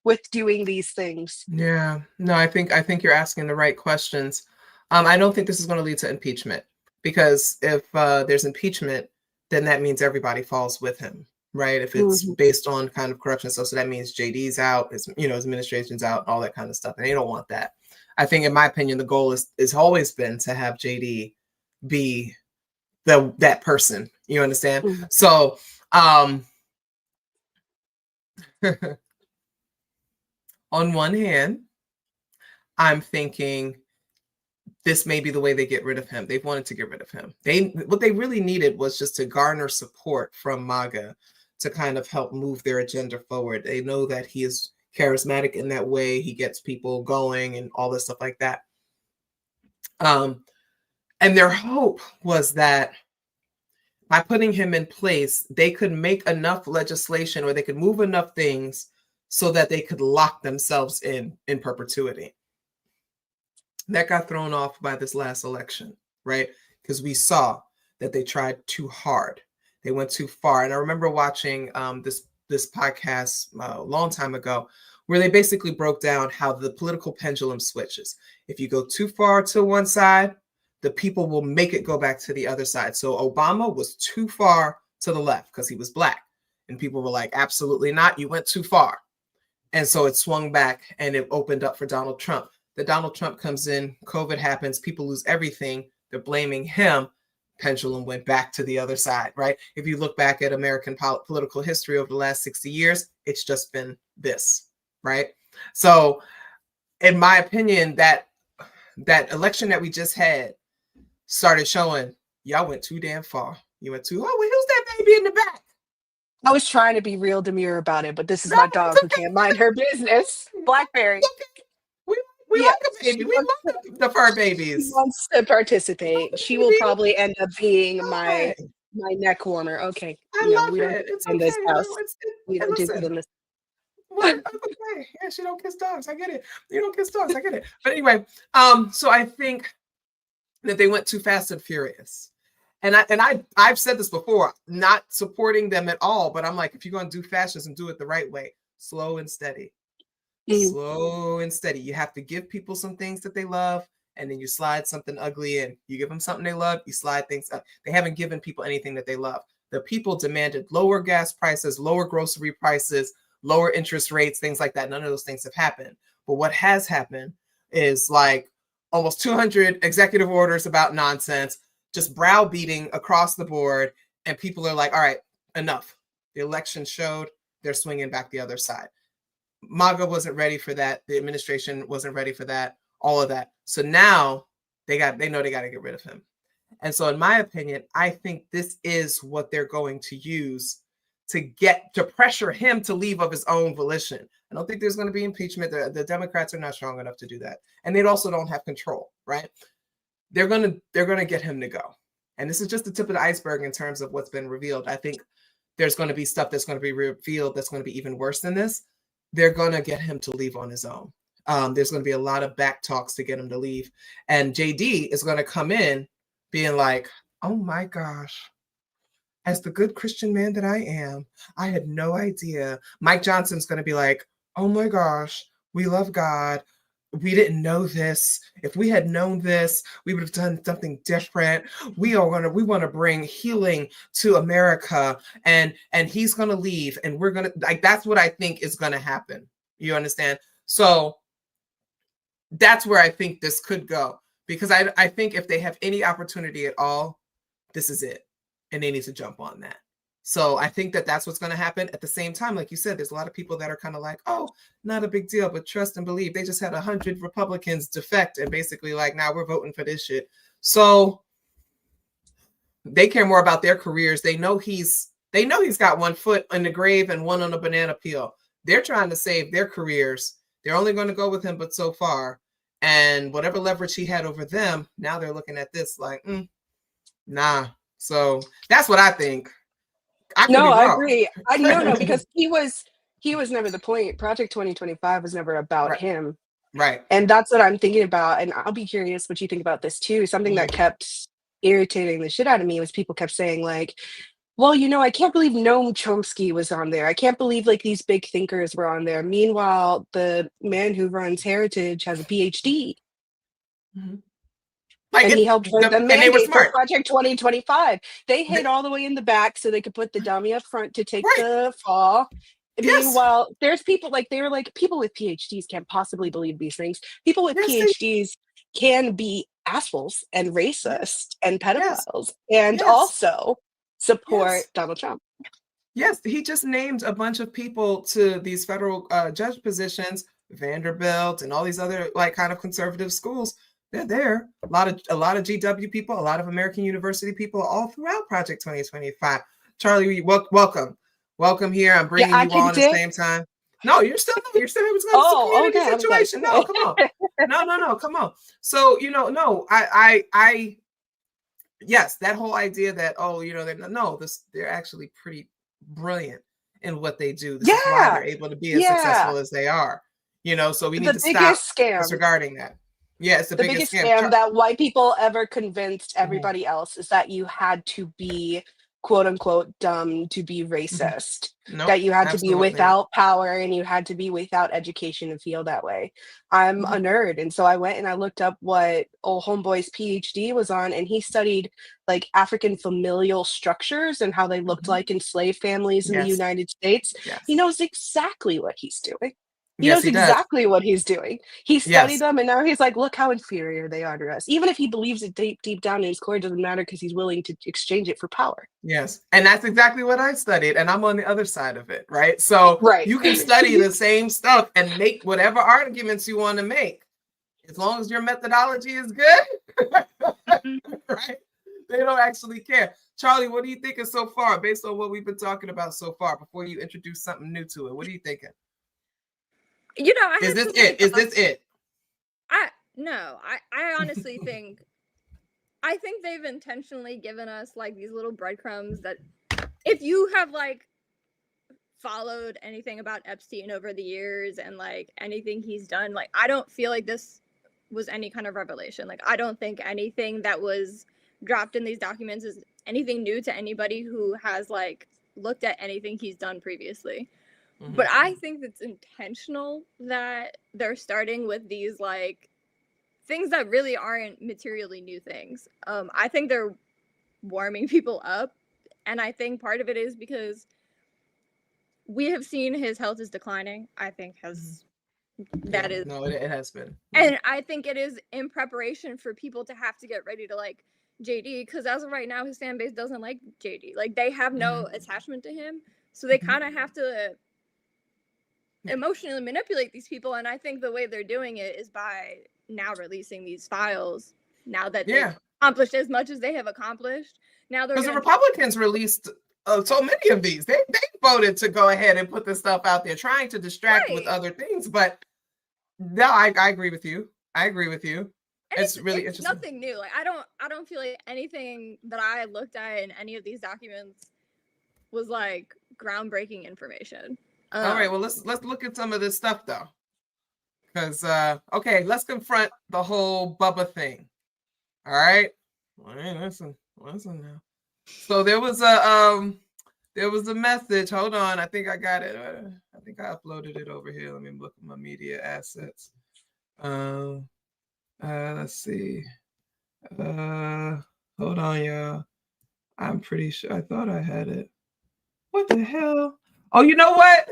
with doing these things? Yeah, no, I think you're asking the right questions. I don't think this is going to lead to impeachment, because if there's impeachment, then that means everybody falls with him, right? If it's based on kind of corruption, so that means JD's out, his administration's out, all that kind of stuff, and they don't want that. I think, in my opinion, the goal is always been to have JD be that person. You understand? So, on one hand, I'm thinking this may be the way they get rid of him. They've wanted to get rid of him. What they really needed was just to garner support from MAGA to kind of help move their agenda forward. They know that he is charismatic in that way. He gets people going and all this stuff like that. And their hope was that by putting him in place, they could make enough legislation, or they could move enough things so that they could lock themselves in perpetuity. That got thrown off by this last election, right? Because we saw that they tried too hard. They went too far. And I remember watching this podcast a long time ago, where they basically broke down how the political pendulum switches. If you go too far to one side, the people will make it go back to the other side. So Obama was too far to the left because he was Black. And people were like, absolutely not. You went too far. And so it swung back and it opened up for Donald Trump. That Donald Trump comes in, COVID happens, people lose everything. They're blaming him. Pendulum went back to the other side, right? If you look back at American political history over the last 60 years, it's just been this, right? So in my opinion, that election that we just had started showing y'all went too damn far. You went too, oh, well, who's that baby in the back. I was trying to be real demure about it, but this is No, my it's dog who okay. can't mind her business. Blackberry. Okay. We Yeah, like a baby. she We wants love the fur she babies. wants to participate. She will Baby. probably end up being Okay. my neck warmer. Okay. I No, love we don't do it. It's that in this okay. house. No, We hey, don't do that listen. in this. Well, it's okay. Yeah, she don't kiss dogs. I get it. You don't kiss dogs. I get it. But anyway, so I think that they went too fast and furious. And I've said this before, not supporting them at all, but I'm like, if you're gonna do fascism, do it the right way, slow and steady. Slow and steady. You have to give people some things that they love, and then you slide something ugly in. You give them something they love, you slide things up. They haven't given people anything that they love. The people demanded lower gas prices, lower grocery prices, lower interest rates, things like that. None of those things have happened. But what has happened is like almost 200 executive orders about nonsense, just browbeating across the board. And people are like, all right, enough. The election showed they're swinging back the other side. MAGA wasn't ready for that. The administration wasn't ready for that. All of that. So now they know they got to get rid of him. And so, in my opinion, I think this is what they're going to use to pressure him to leave of his own volition. I don't think there's going to be impeachment. The Democrats are not strong enough to do that, and they also don't have control. Right? They're gonna get him to go. And this is just the tip of the iceberg in terms of what's been revealed. I think there's going to be stuff that's going to be revealed that's going to be even worse than this. They're going to get him to leave on his own. There's going to be a lot of back talks to get him to leave. And JD is going to come in being like, oh my gosh, as the good Christian man that I am, I had no idea. Mike Johnson's going to be like, oh my gosh, we love God. We didn't know this. If we had known this, we would have done something different. We want to bring healing to America, and he's going to leave, and we're going to, like, that's what I think is going to happen. You understand? So that's where I think this could go, because I think if they have any opportunity at all, this is it, and they need to jump on that. So I think that that's what's going to happen. At the same time, like you said, there's a lot of people that are kind of like, oh, not a big deal, but trust and believe. They just had 100 Republicans defect and basically like, now we're voting for this shit. So they care more about their careers. They know he's got one foot in the grave and one on a banana peel. They're trying to save their careers. They're only going to go with him, but so far. And whatever leverage he had over them, now they're looking at this like, nah. So that's what I think. I agree. No, because he was never the point. Project 2025 was never about him. Right. And that's what I'm thinking about. And I'll be curious what you think about this too. Something that kept irritating the shit out of me was people kept saying like, well, I can't believe Noam Chomsky was on there. I can't believe like these big thinkers were on there. Meanwhile, the man who runs Heritage has a PhD. Like, and he helped write the mandate for Project 2025. They hid all the way in the back so they could put the dummy up front to take the fall. Yes. Meanwhile, there's people like, they were like, people with PhDs can't possibly believe these things. People with PhDs can be assholes and racist and pedophiles and also support Donald Trump. Yes, he just named a bunch of people to these federal judge positions, Vanderbilt and all these other like kind of conservative schools. They're there. A lot of GW people, a lot of American University people, all throughout Project 2025. Charlie, welcome here. I'm bringing you all at the same time. No, you're still here. It's a community situation. No, come on. No, come on. So I yes, that whole idea that they're actually pretty brilliant in what they do. This is why they're able to be as successful as they are. So we need to stop disregarding that. Yeah, it's the biggest scam that white people ever convinced everybody else is that you had to be quote unquote dumb to be racist. That you had to be without power and you had to be without education to feel that way. I'm a nerd, and so I went and I looked up what old homeboy's PhD was on, and he studied like African familial structures and how they looked like enslaved families in the United States. He knows exactly what he's doing. He knows exactly what he's doing. He studied them, and now he's like, look how inferior they are to us. Even if he believes it deep down in his core, it doesn't matter because he's willing to exchange it for power. Yes. And that's exactly what I studied. And I'm on the other side of it, right? So you can study the same stuff and make whatever arguments you want to make, as long as your methodology is good, right? They don't actually care. Charlie, what are you thinking so far, based on what we've been talking about so far? Before you introduce something new to it, what are you thinking? You know, Is this it? Is this it? I honestly think they've intentionally given us like these little breadcrumbs that if you have like followed anything about Epstein over the years and like anything he's done, like I don't feel like this was any kind of revelation. Like I don't think anything that was dropped in these documents is anything new to anybody who has like looked at anything he's done previously. Mm-hmm. But I think it's intentional that they're starting with these like things that really aren't materially new things. I think they're warming people up, and I think part of it is because we have seen his health is declining. I think it has been. And I think it is in preparation for people to have to get ready to like JD, because as of right now, his fan base doesn't like JD. Like they have no attachment to him, so they kind of have to emotionally manipulate these people. And I think the way they're doing it is by now releasing these files. Now that they've accomplished as much as they have accomplished, now they're because the Republicans released so many of these. They voted to go ahead and put this stuff out there, trying to distract with other things. But no, I agree with you. I agree with you. And it's really interesting. Nothing new. Like I don't feel like anything that I looked at in any of these documents was like groundbreaking information. All right, well let's look at some of this stuff though, because okay, let's confront the whole Bubba thing. All right, listen now. So there was a message. Hold on, I think I got it. I think I uploaded it over here. Let me look at my media assets. Let's see. Hold on, y'all. I'm pretty sure I thought I had it. What the hell? Oh, you know what?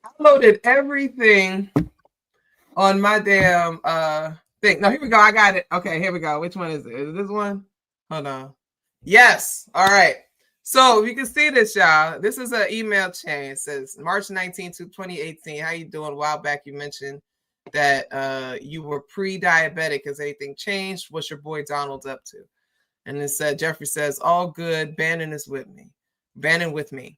I loaded everything on my damn thing. No, here we go. I got it. Okay, here we go. Which one is it? Is it this one? Hold on. Yes. All right. So you can see this, y'all. This is an email chain. It says March 19th to 2018. How you doing? A while back you mentioned that you were pre-diabetic. Has anything changed? What's your boy Donald up to? And it said, Jeffrey says, all good. Bannon is with me. Bannon with me.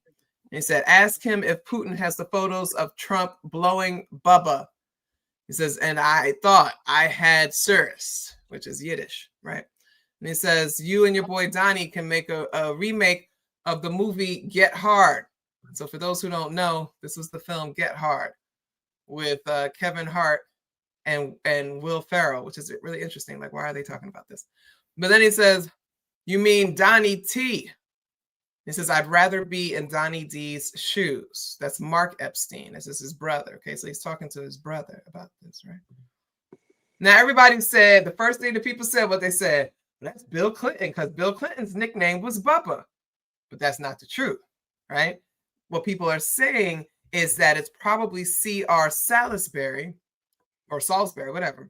And he said, ask him if Putin has the photos of Trump blowing Bubba. He says, and I thought I had Suris, which is Yiddish, right? And he says, you and your boy Donnie can make a remake of the movie Get Hard. So for those who don't know, this was the film Get Hard with Kevin Hart and Will Ferrell, which is really interesting. Like, why are they talking about this? But then he says, you mean Donnie T? He says, I'd rather be in Donnie D's shoes. That's Mark Epstein. This is his brother. Okay, so he's talking to his brother about this, right? Now, everybody said, the first thing that people said, what they said, that's Bill Clinton, because Bill Clinton's nickname was Bubba. But that's not the truth, right? What people are saying is that it's probably C.R. Salisbury, or Salisbury, whatever,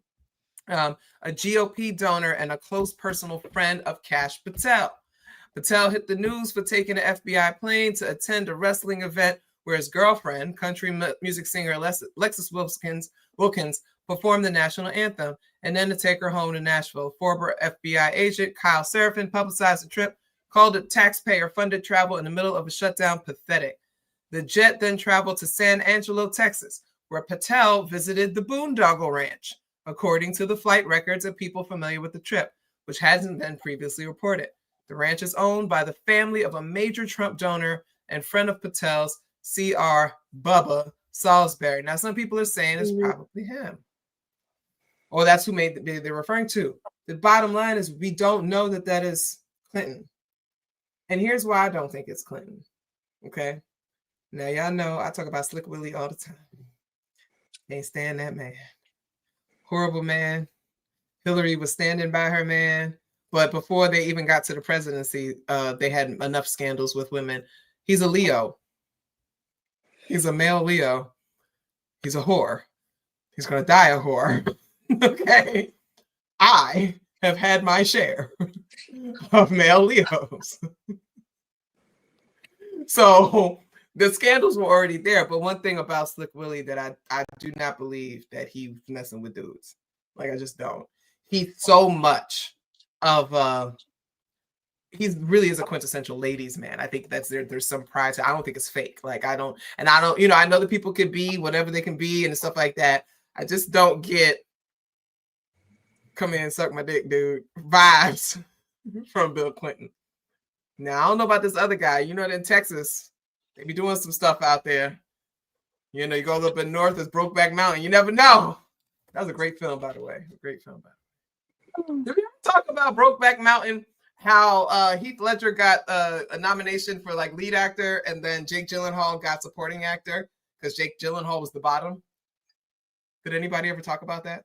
a GOP donor and a close personal friend of Kash Patel. Patel hit the news for taking an FBI plane to attend a wrestling event where his girlfriend, country music singer Lexis Wilkins, performed the national anthem, and then to take her home to Nashville. Former FBI agent Kyle Seraphin publicized the trip, called it taxpayer-funded travel in the middle of a shutdown pathetic. The jet then traveled to San Angelo, Texas, where Patel visited the Boondoggle Ranch, according to the flight records of people familiar with the trip, which hasn't been previously reported. The ranch is owned by the family of a major Trump donor and friend of Patel's, C.R. Bubba Salisbury. Now, some people are saying it's probably him. Or that's who they're referring to. The bottom line is we don't know that is Clinton. And here's why I don't think it's Clinton. Okay? Now, y'all know I talk about Slick Willie all the time. Can't stand that man. Horrible man. Hillary was standing by her man. But before they even got to the presidency, they had enough scandals with women. He's a Leo. He's a male Leo. He's a whore. He's going to die a whore. Okay? I have had my share of male Leos. So the scandals were already there. But one thing about Slick Willie that I do not believe that he's messing with dudes. Like, I just don't. He's so much of he really is a quintessential ladies man. I think that's there's some pride to. I don't think it's fake. Like I don't, you know, I know that people can be whatever they can be and stuff like that. I just don't get come in and suck my dick, dude vibes from Bill Clinton. Now I don't know about this other guy. You know, in Texas, they be doing some stuff out there. You know, you go a little bit north, it's Brokeback Mountain. You never know. That was a great film, by the way. A great film. Did we talk about Brokeback Mountain? How Heath Ledger got a nomination for like lead actor, and then Jake Gyllenhaal got supporting actor because Jake Gyllenhaal was the bottom. Did anybody ever talk about that?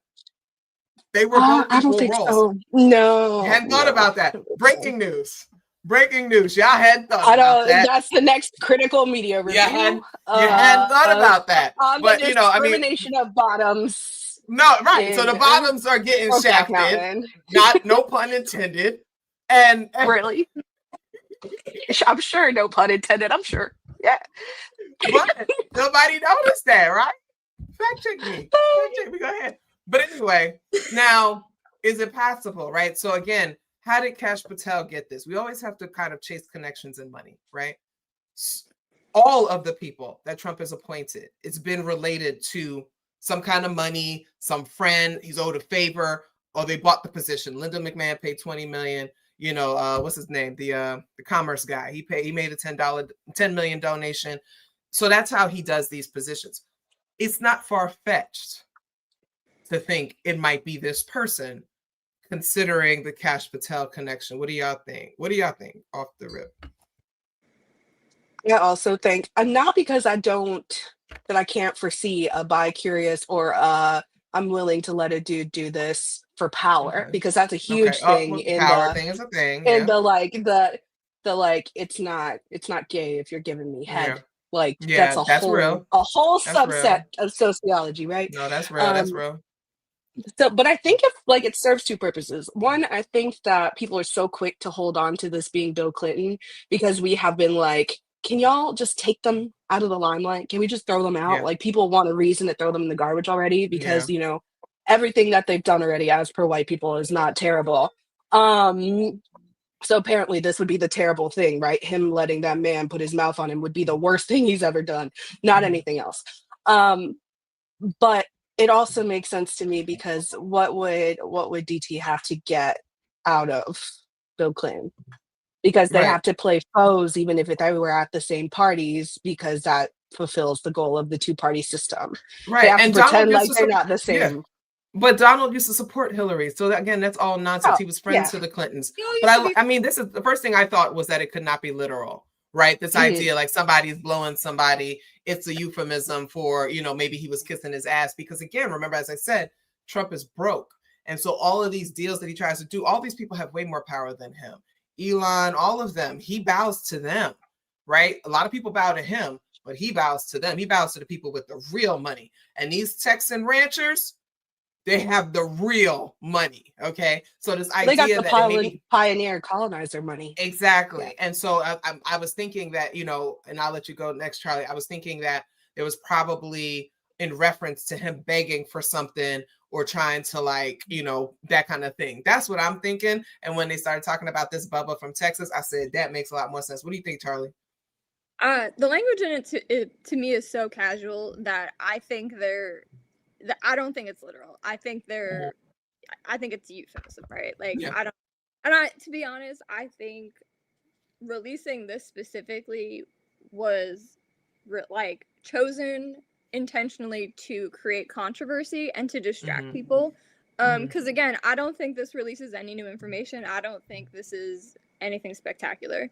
They were both I don't equal think roles. so. No. You hadn't thought about that. Breaking news. Breaking news. Y'all hadn't thought I about don't. that. That's the next critical media review. You hadn't thought about that. On But the you know, I mean, discrimination of bottoms. no, right. So the in bottoms are getting Brokeback shafted. Mountain. Not no pun intended. And Really? I'm sure, no pun intended. I'm sure. Yeah. but nobody noticed that, right? Fact check me. Fact check me. Go ahead. But anyway, now is it possible, right? So again, how did Kash Patel get this? We always have to kind of chase connections and money, right? All of the people that Trump has appointed, it's been related to some kind of money, some friend, he's owed a favor, or they bought the position. Linda McMahon paid $20 million. You know, what's his name? The commerce guy. He made a $10 million donation. So that's how he does these positions. It's not far-fetched to think it might be this person, considering the Kash Patel connection. What do y'all think? What do y'all think off the rip? I also think, not because I can't foresee a bi-curious or I'm willing to let a dude do this for power, Okay. because that's a huge thing well, in power the thing is a thing. in Yeah. the like it's not gay if you're giving me head. Yeah. Like Yeah, that's that's real. a whole That's subset real. of sociology, right? No, that's real. That's Um, real. So, but I think if like it serves two purposes. One, I think that people are so quick to hold on to this being Bill Clinton because we have been like, can y'all just take them out of the limelight? Can we just throw them out? Yeah. Like people want a reason to throw them in the garbage already because, Yeah. you know, everything that they've done already as per white people is not terrible. So apparently this would be the terrible thing, right? Him letting that man put his mouth on him would be the worst thing he's ever done, not anything else. But it also makes sense to me because what would DT have to get out of Bill Clinton? Because they Right. have to play foes even if they were at the same parties, because that fulfills the goal of the two-party system. Right. They have And to pretend Donald used like to they're not the yeah. same. But Donald used to support Hillary. So again, that's all nonsense. Oh, He was friends yeah. to the Clintons. You know, it But used to be- I mean, this is the first thing I thought was that it could not be literal, right? This idea like somebody's blowing somebody, it's a euphemism for, you know, maybe he was kissing his ass. Because again, remember, as I said, Trump is broke. And so all of these deals that he tries to do, all these people have way more power than him. Elon, all of them, he bows to them, right? A lot of people bow to him, but he bows to them. He bows to the people with the real money. And these Texan ranchers, they have the real money. Okay. So this They got idea the that maybe pioneer colonizer money. exactly. Yeah. And so I was thinking that, you know, and I'll let you go next, Charlie. I was thinking that there was probably in reference to him begging for something or trying to, like, you know, that kind of thing. That's what I'm thinking. And when they started talking about this Bubba from Texas, I said, that makes a lot more sense. What do you think, Charlie? The language in it to me is so casual that I think I don't think it's literal. I think it's euphemism, right? Like Yeah. To be honest, I think releasing this specifically was like chosen intentionally to create controversy and to distract people. Because again, I don't think this releases any new information. I don't think this is anything spectacular.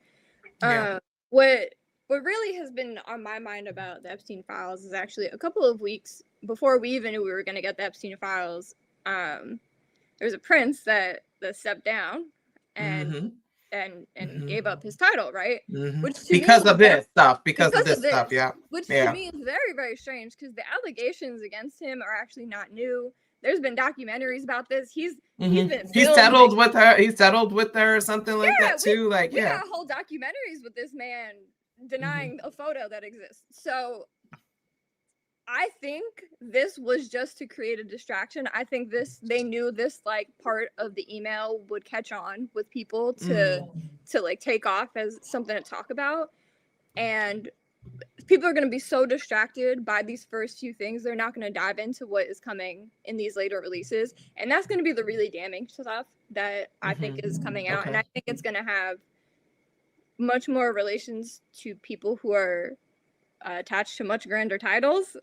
Yeah. What really has been on my mind about the Epstein files is actually a couple of weeks before we even knew we were going to get the Epstein files. There was a prince that stepped down and gave up his title, right? Which to because me of this stuff. Because of this this stuff, yeah. Which Yeah. to me is very, very strange because the allegations against him are actually not new. There's been documentaries about this. He's been He settled with her. He settled with her or something like that too. We got whole documentaries with this man denying a photo that exists. So I think this was just to create a distraction. I think they knew this like part of the email would catch on with people to like take off as something to talk about. And people are going to be so distracted by these first few things, they're not going to dive into what is coming in these later releases. And that's going to be the really damning stuff that I think is coming out. Okay. And I think it's going to have much more relations to people who are attached to much grander titles.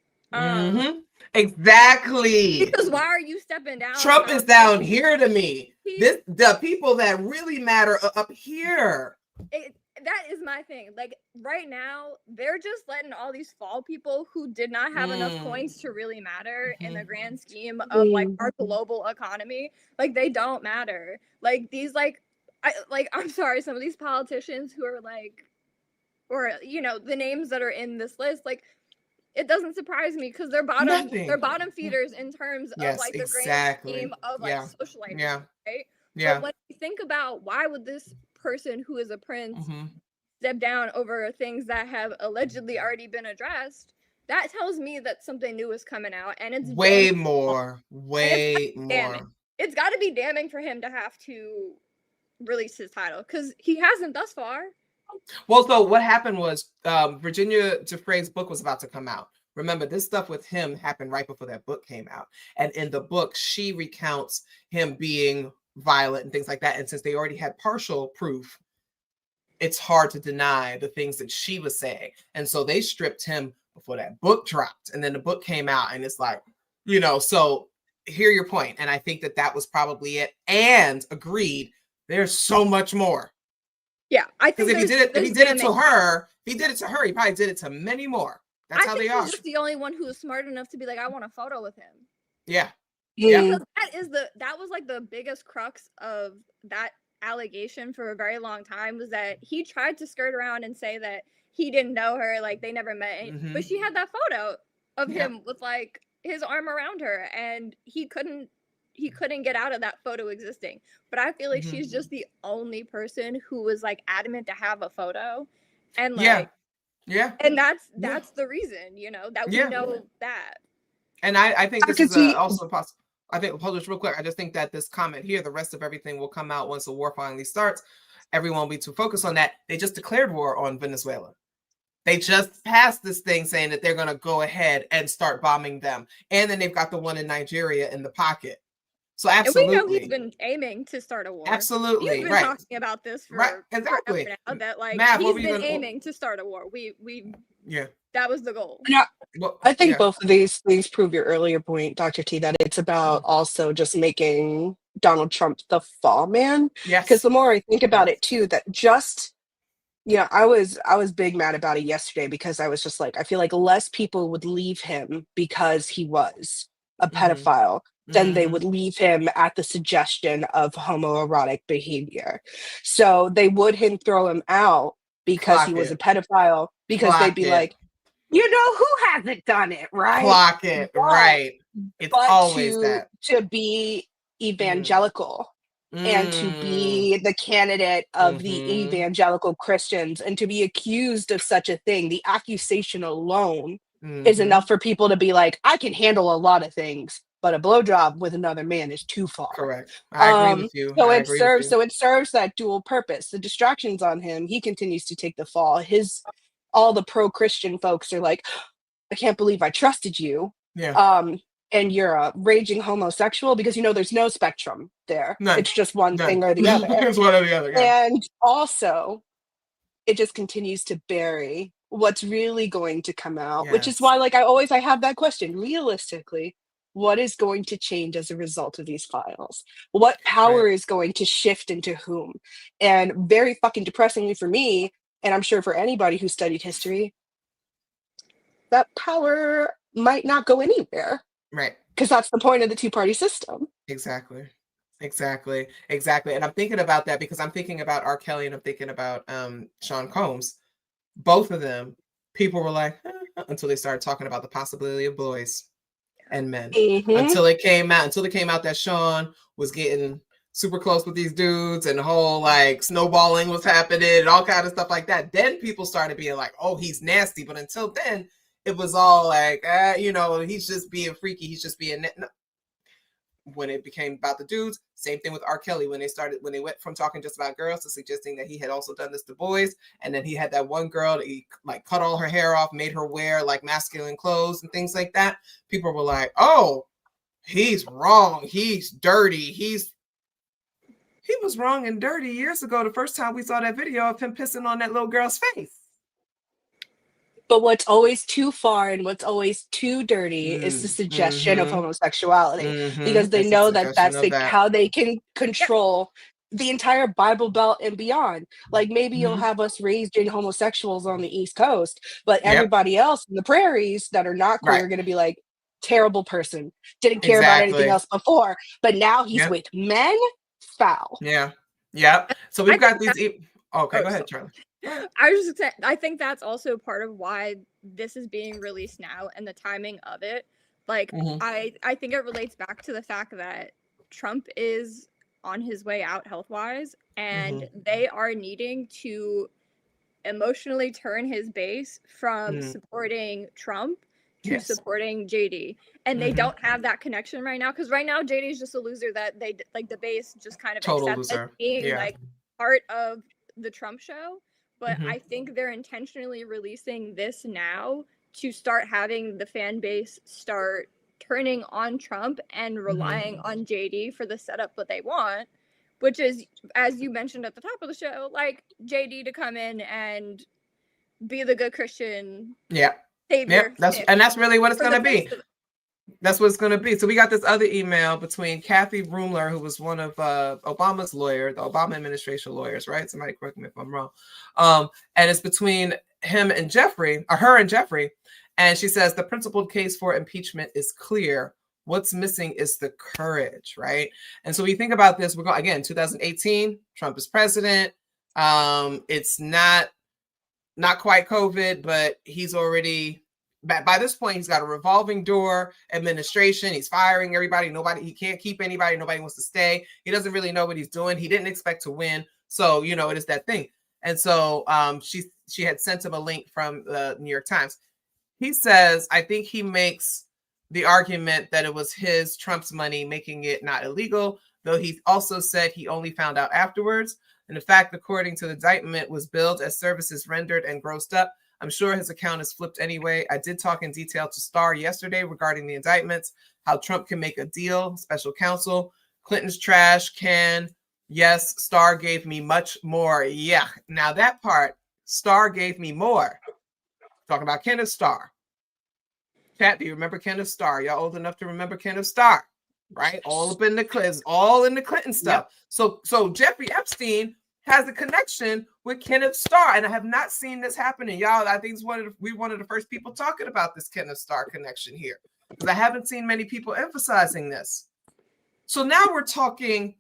Exactly. Because why are you stepping down? Trump is down here to me. The people that really matter are up here. That is my thing. Like right now, they're just letting all these fall people who did not have enough coins to really matter in the grand scheme of like our global economy. Like they don't matter. Like these I'm sorry, some of these politicians who are like, or you know, the names that are in this list, like it doesn't surprise me because they're bottom feeders in terms of like the grand scheme of like socialite, right? Yeah. But when you think about why would this person who is a prince step down over things that have allegedly already been addressed, that tells me that something new is coming out, and it's way more. It's got to be damning for him to have to release his title because he hasn't thus far. Well, so what happened was Virginia Giuffre's book was about to come out. Remember, this stuff with him happened right before that book came out. And in the book, she recounts him being violent and things like that. And since they already had partial proof, it's hard to deny the things that she was saying. And so they stripped him before that book dropped. And then the book came out and it's like, you know, so hear your point. And I think that that was probably it. And agreed, there's so much more. Yeah, I think if he did it to her, he probably did it to many more. That's how they are. He's just the only one who was smart enough to be like, I want a photo with him. Yeah. Because that was like the biggest crux of that allegation for a very long time, was that he tried to skirt around and say that he didn't know her, like they never met, but she had that photo of him with like his arm around her, and he couldn't get out of that photo existing. But I feel like she's just the only person who was like adamant to have a photo, and like and that's the reason, you know, that we know that. And I think this is also possible. I think, hold this real quick. I just think that this comment here, the rest of everything will come out once the war finally starts. Everyone will be too focused on that. They just declared war on Venezuela. They just passed this thing saying that they're going to go ahead and start bombing them. And then they've got the one in Nigeria in the pocket. So absolutely. And we know he's been aiming to start a war. Absolutely. He's been talking about this for exactly. forever now, that like Matt, he's been aiming to start a war. That was the goal. Yeah. I think both of these things prove your earlier point, Dr. T, that it's about also just making Donald Trump the fall man. Yes. Because the more I think about it too, that just, I was big mad about it yesterday, because I was just like, I feel like less people would leave him because he was a pedophile than they would leave him at the suggestion of homoerotic behavior. So they would throw him out because he was a pedophile, because they'd be like, you know who hasn't done it, right? Clock it, right. It's always that. To be evangelical and to be the candidate of the evangelical Christians, and to be accused of such a thing, the accusation alone is enough for people to be like, I can handle a lot of things, but a blowjob with another man is too far. Correct. I agree with you. So it serves that dual purpose. The distractions on him, he continues to take the fall. All the pro-Christian folks are like, I can't believe I trusted you. Yeah. And you're a raging homosexual, because there's no spectrum there. None. It's just one thing or the other. It's one or the other. Yeah. And also, it just continues to bury what's really going to come out, which is why, like, I have that question. Realistically, what is going to change as a result of these files? What power is going to shift into whom? And very fucking depressingly for me, and I'm sure for anybody who studied history, that power might not go anywhere. Right. Because that's the point of the two-party system. Exactly. And I'm thinking about that because I'm thinking about R. Kelly and I'm thinking about Sean Combs. Both of them, people were like, until they started talking about the possibility of boys and men. Until it came out that Sean was getting super close with these dudes and the whole like snowballing was happening and all kind of stuff like that. Then people started being like, oh, he's nasty. But until then, it was all like, he's just being freaky. He's just being. No. When it became about the dudes, same thing with R. Kelly when they went from talking just about girls to suggesting that he had also done this to boys, and then he had that one girl that he like cut all her hair off, made her wear like masculine clothes and things like that. People were like, "Oh, he's wrong. He's dirty. He was wrong and dirty years ago. The first time we saw that video of him pissing on that little girl's face." But what's always too far and what's always too dirty is the suggestion of homosexuality, because they It's a know that suggestion that's of that. how they can control the entire Bible Belt and beyond. Like maybe you'll have us raised in homosexuals on the East Coast, but everybody else in the prairies that are not queer are going to be like, terrible person, didn't care about anything else before, but now he's with men, foul. Yeah. So we've got these. Okay, go ahead, Charlie. I was just saying, I think that's also part of why this is being released now and the timing of it. Like, I think it relates back to the fact that Trump is on his way out health-wise, and they are needing to emotionally turn his base from supporting Trump to supporting JD. And they don't have that connection right now, because right now JD is just a loser that they, like, the base just kind of accepts as being like part of the Trump show. But I think they're intentionally releasing this now to start having the fan base start turning on Trump and relying on JD for the setup that they want, which is, as you mentioned at the top of the show, like JD to come in and be the good Christian savior. That's really what it's going to be. That's what it's going to be. So we got this other email between Kathy Rumler, who was one of Obama's lawyers, the Obama administration lawyers, right? Somebody correct me if I'm wrong. And it's between her and Jeffrey. And she says the principled case for impeachment is clear. What's missing is the courage, right? And so we think about this. We're going again, 2018. Trump is president. It's not quite COVID, but he's already. By this point, he's got a revolving door administration. He's firing everybody. He can't keep anybody. Nobody wants to stay. He doesn't really know what he's doing. He didn't expect to win. So, it is that thing. And so she had sent him a link from the New York Times. He says, I think he makes the argument that it was Trump's money, making it not illegal, though he also said he only found out afterwards. And in fact, according to the indictment, was billed as services rendered and grossed up. I'm sure his account is flipped anyway. I did talk in detail to Starr yesterday regarding the indictments, how Trump can make a deal, special counsel, Clinton's trash can. Yes, Starr gave me much more. Yeah. Now that part, Starr gave me more. Talking about Kenneth Starr. Kat, do you remember Kenneth Starr? Y'all old enough to remember Kenneth Starr, right? All up in the Clinton stuff. Yep. So Jeffrey Epstein has a connection with Kenneth Starr, and I have not seen this happening, y'all. I think we're one of the first people talking about this Kenneth Starr connection here, because I haven't seen many people emphasizing this. So now we're talking,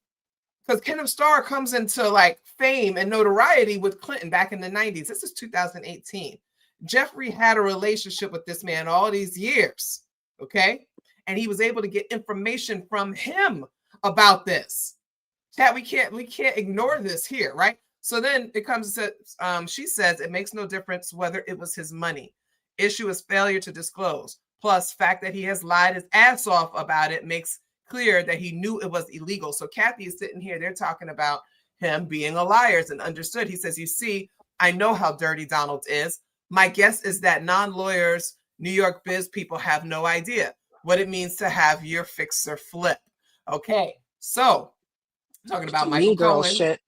because Kenneth Starr comes into like fame and notoriety with Clinton back in the 90s. This is 2018. Jeffrey had a relationship with this man all these years, okay? And he was able to get information from him about this. Chat, we can't ignore this here, right? So then it comes to, she says it makes no difference whether it was his money. Issue is failure to disclose. Plus, fact that he has lied his ass off about it makes clear that he knew it was illegal. So Kathy is sitting here, they're talking about him being a liar and understood. He says, you see, I know how dirty Donald is. My guess is that non-lawyers, New York biz people have no idea what it means to have your fixer flip. Okay, so talking about Michael Cohen. Shit.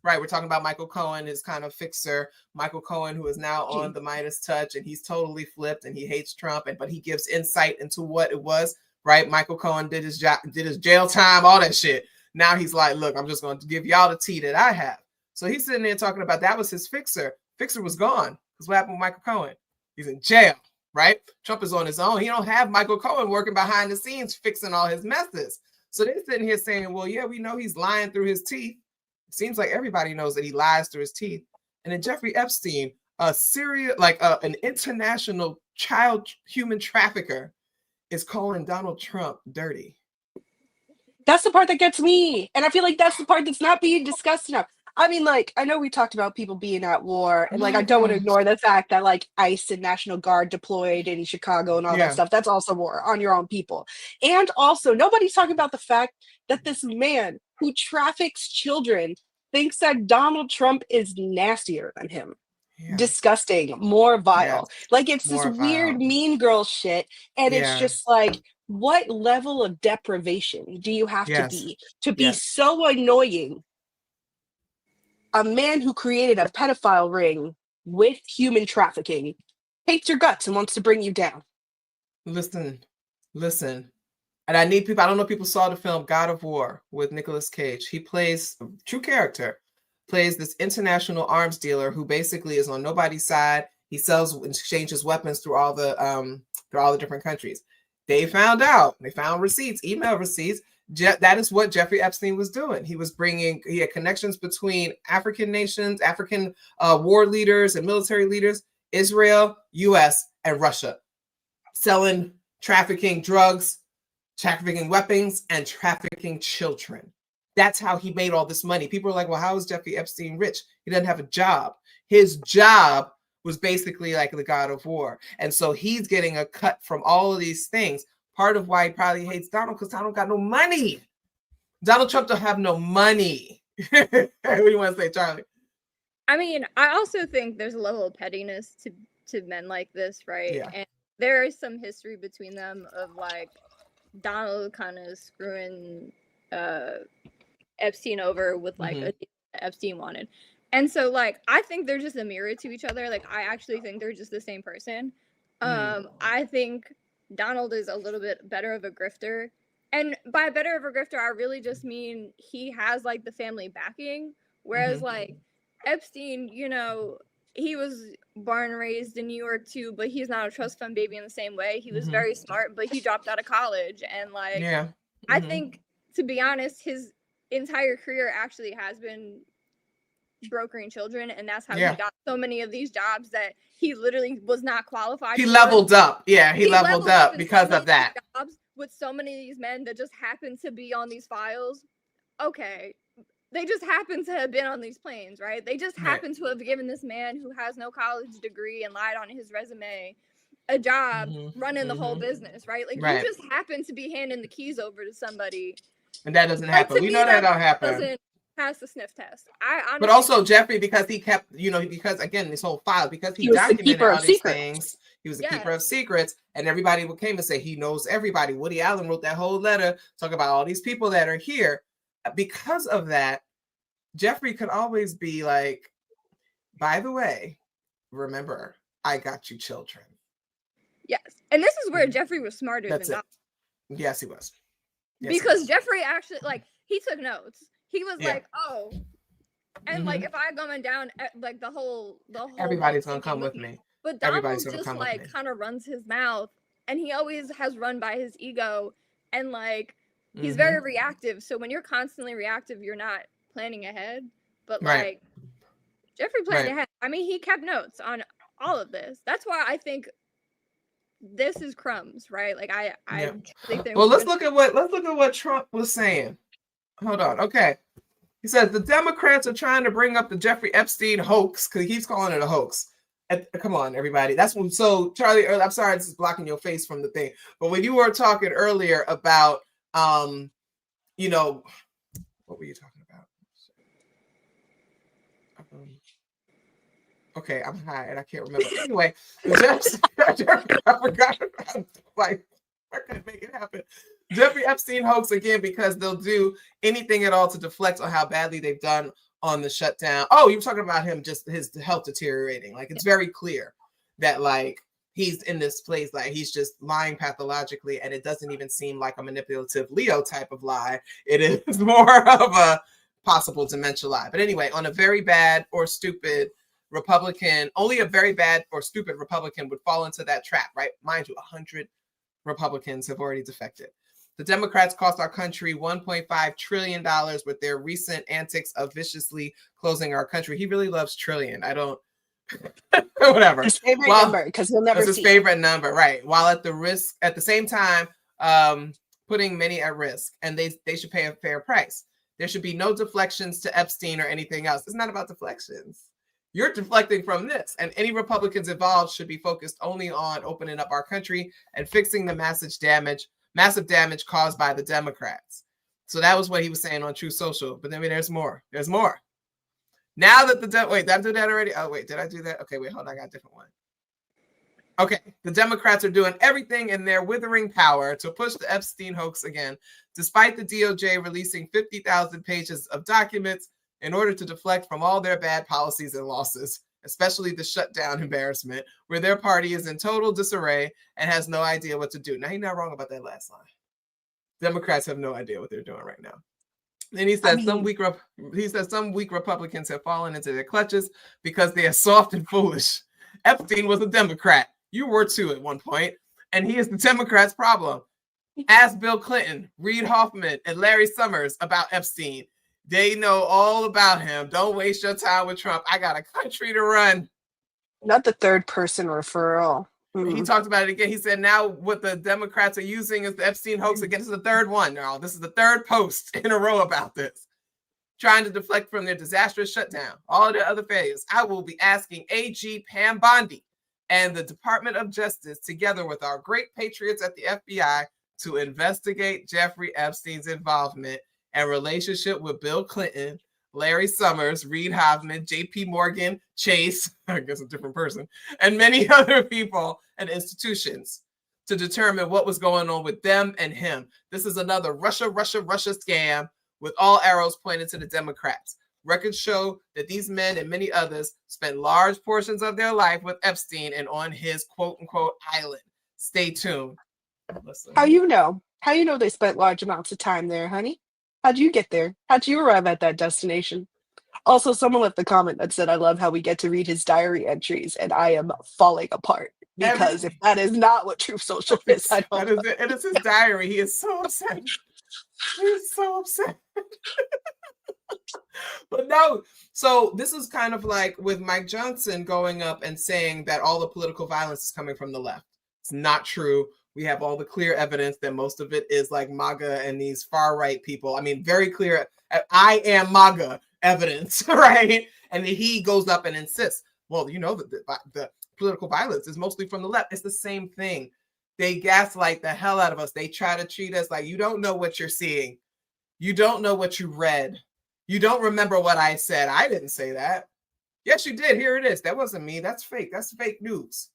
Right, we're talking about Michael Cohen, his kind of fixer. Michael Cohen, who is now on the Midas touch, and he's totally flipped, and he hates Trump, but he gives insight into what it was. Right, Michael Cohen did his jail time, all that shit. Now he's like, look, I'm just going to give y'all the tea that I have. So he's sitting there talking about that was his fixer. Fixer was gone. Because what happened with Michael Cohen? He's in jail, right? Trump is on his own. He don't have Michael Cohen working behind the scenes fixing all his messes. So they're sitting here saying, well, yeah, we know he's lying through his teeth. It seems like everybody knows that he lies through his teeth. And then Jeffrey Epstein, an international child human trafficker, is calling Donald Trump dirty. That's the part that gets me. And I feel like that's the part that's not being discussed enough. I mean, like, I know we talked about people being at war, and like, My I don't want to gosh. ignore the fact that like ICE and National Guard deployed in Chicago and all Yeah. that stuff. That's also war on your own people. And also, nobody's talking about the fact that this man who traffics children thinks that Donald Trump is nastier than him. Yeah. Disgusting, more vile. Like, it's this More weird vile. mean girl shit, and it's Yeah. just like, what level of deprivation do you have Yes. to be Yes. so annoying? A man who created a pedophile ring with human trafficking hates your guts and wants to bring you down. Listen. And I need people, I don't know if people saw the film God of War with Nicolas Cage. He plays a true character, plays this international arms dealer who basically is on nobody's side. He sells and exchanges weapons through all the different countries. They found receipts, email receipts. That is what Jeffrey Epstein was doing. He had connections between African nations, African war leaders and military leaders, Israel, US, and Russia, selling, trafficking drugs, trafficking weapons, and trafficking children. That's how he made all this money. People are like, well, how is Jeffrey Epstein rich? He doesn't have a job. His job was basically like the God of War. And so he's getting a cut from all of these things. Part of why he probably hates Donald, because Donald got no money. Donald Trump don't have no money. What do you want to say, Charlie? I mean, I also think there's a level of pettiness to men like this, right? Yeah. And there is some history between them of like Donald kind of screwing Epstein over with like a deal that Epstein wanted. And so like I think they're just a mirror to each other. Like I actually think they're just the same person. I think Donald is a little bit better of a grifter. And by better of a grifter, I really just mean he has like the family backing. Whereas like Epstein, you know, he was born and raised in New York too, but he's not a trust fund baby in the same way. He was very smart, but he dropped out of college. And like, I think, to be honest, his entire career actually has been brokering children, and that's how he got so many of these jobs that he literally was not qualified. He leveled up. Yeah, he leveled up because of that. Jobs with so many of these men that just happen to be on these files. Okay, they just happen to have been on these planes, right? They just happen to have given this man who has no college degree and lied on his resume a job running the whole business, right? Like you just happen to be handing the keys over to somebody. And that doesn't happen. We know that don't happen. Doesn't pass the sniff test. But also Jeffrey, because he kept, you know, because again, this whole file, because he documented all these things, he was the keeper of secrets, and everybody came and say he knows everybody. Woody Allen wrote that whole letter talking about all these people that are here. Because of that, Jeffrey could always be like, by the way, remember, I got you children. Yes. And this is where Jeffrey was smarter than Donald. Yes, he was. Yes, because Jeffrey actually, like, he took notes. He was like, oh, and like if I going down like the whole everybody's gonna come with me. But Donald just like kind of runs his mouth, and he always has run by his ego, and like he's very reactive. So when you're constantly reactive, you're not planning ahead. But like Jeffrey planned ahead. I mean, he kept notes on all of this. That's why I think this is crumbs, right? Like I think. Well, let's look at what Trump was saying. Hold on. Okay. He says the Democrats are trying to bring up the Jeffrey Epstein hoax because he keeps calling it a hoax. Come on, everybody. That's when. So, Charlie, I'm sorry, this is blocking your face from the thing. But when you were talking earlier about, you know, what were you talking about? Okay, I'm high and I can't remember. Anyway, I forgot. Like, I couldn't make it happen. Jeffrey Epstein hoax again because they'll do anything at all to deflect on how badly they've done on the shutdown. Oh, you were talking about him, just his health deteriorating. Like it's very clear that like he's in this place, like he's just lying pathologically, and it doesn't even seem like a manipulative Leo type of lie. It is more of a possible dementia lie. But anyway, on a very bad or stupid Republican, only a very bad or stupid Republican would fall into that trap, right? Mind you, 100 Republicans have already defected. The Democrats cost our country $1.5 trillion with their recent antics of viciously closing our country. He really loves trillion. I don't, whatever. His favorite number, because he'll never see his favorite number, right? While at the same time, putting many at risk, and they should pay a fair price. There should be no deflections to Epstein or anything else. It's not about deflections. You're deflecting from this, and any Republicans involved should be focused only on opening up our country and fixing the massive damage caused by the Democrats. So that was what he was saying on True Social. But then there's more. There's more. Now that wait, did I do that already? Oh, wait, did I do that? Okay, wait, hold on. I got a different one. Okay, the Democrats are doing everything in their withering power to push the Epstein hoax again, despite the DOJ releasing 50,000 pages of documents in order to deflect from all their bad policies and losses, especially the shutdown embarrassment, where their party is in total disarray and has no idea what to do. Now, he's not wrong about that last line. Democrats have no idea what they're doing right now. And he said some weak Republicans have fallen into their clutches because they are soft and foolish. Epstein was a Democrat. You were too at one point, and he is the Democrats' problem. Ask Bill Clinton, Reid Hoffman, and Larry Summers about Epstein. They know all about him. Don't waste your time with Trump. I got a country to run. Not the third person referral. He talked about it again. He said now what the Democrats are using is the Epstein hoax against the third one. Now, this is the third post in a row about this, trying to deflect from their disastrous shutdown, all of their other failures. I will be asking AG Pam Bondi and the Department of Justice, together with our great patriots at the FBI, to investigate Jeffrey Epstein's involvement and relationship with Bill Clinton, Larry Summers, Reid Hoffman, JP Morgan, Chase, I guess a different person, and many other people and institutions to determine what was going on with them and him. This is another Russia scam with all arrows pointed to the Democrats. Records show that these men and many others spent large portions of their life with Epstein and on his quote-unquote island. Stay tuned. Listen. How you know? How you know they spent large amounts of time there, honey? How'd you get there? How'd you arrive at that destination? Also, someone left a comment that said, I love how we get to read his diary entries, and I am falling apart. Because if that is not what Truth Social is, I don't know. It is his diary. He is so upset. He is so upset. But no, so this is kind of like with Mike Johnson going up and saying that all the political violence is coming from the left. It's not true. We have all the clear evidence that most of it is like MAGA and these far right people. I mean, very clear. I am MAGA evidence, right? And he goes up and insists, well, you know, the political violence is mostly from the left. It's the same thing. They gaslight the hell out of us. They try to treat us like you don't know what you're seeing. You don't know what you read. You don't remember what I said. I didn't say that. Yes, you did. Here it is. That wasn't me. That's fake. That's fake news.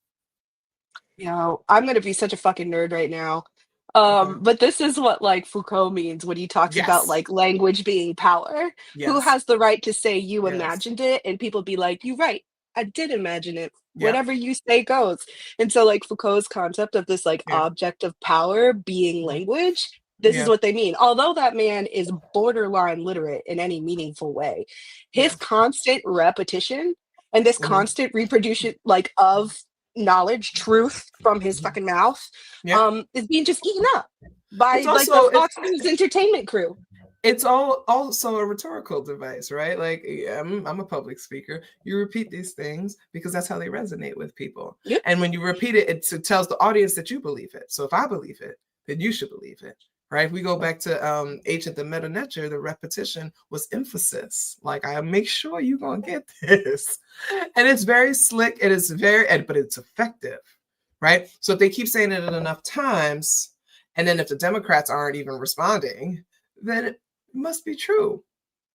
You know, I'm going to be such a fucking nerd right now. But this is what like Foucault means when he talks about like language being power. Who has the right to say you imagined it? And people be like, you're right. I did imagine it. Whatever you say goes. And so like Foucault's concept of this like object of power being language, this is what they mean. Although that man is borderline literate in any meaningful way, his constant repetition and this constant reproduction like of knowledge, truth from his fucking mouth is being just eaten up by like the Fox News entertainment crew. It's also a rhetorical device, right? Like I'm a public speaker. You repeat these things because that's how they resonate with people. And when you repeat it, it tells the audience that you believe it. So if I believe it, then you should believe it, right? If we go back to Ancient the Meta Nature, the repetition was emphasis. Like I make sure you're gonna get this, and it's very slick. It is but it's effective, right? So if they keep saying it enough times, and then if the Democrats aren't even responding, then it must be true,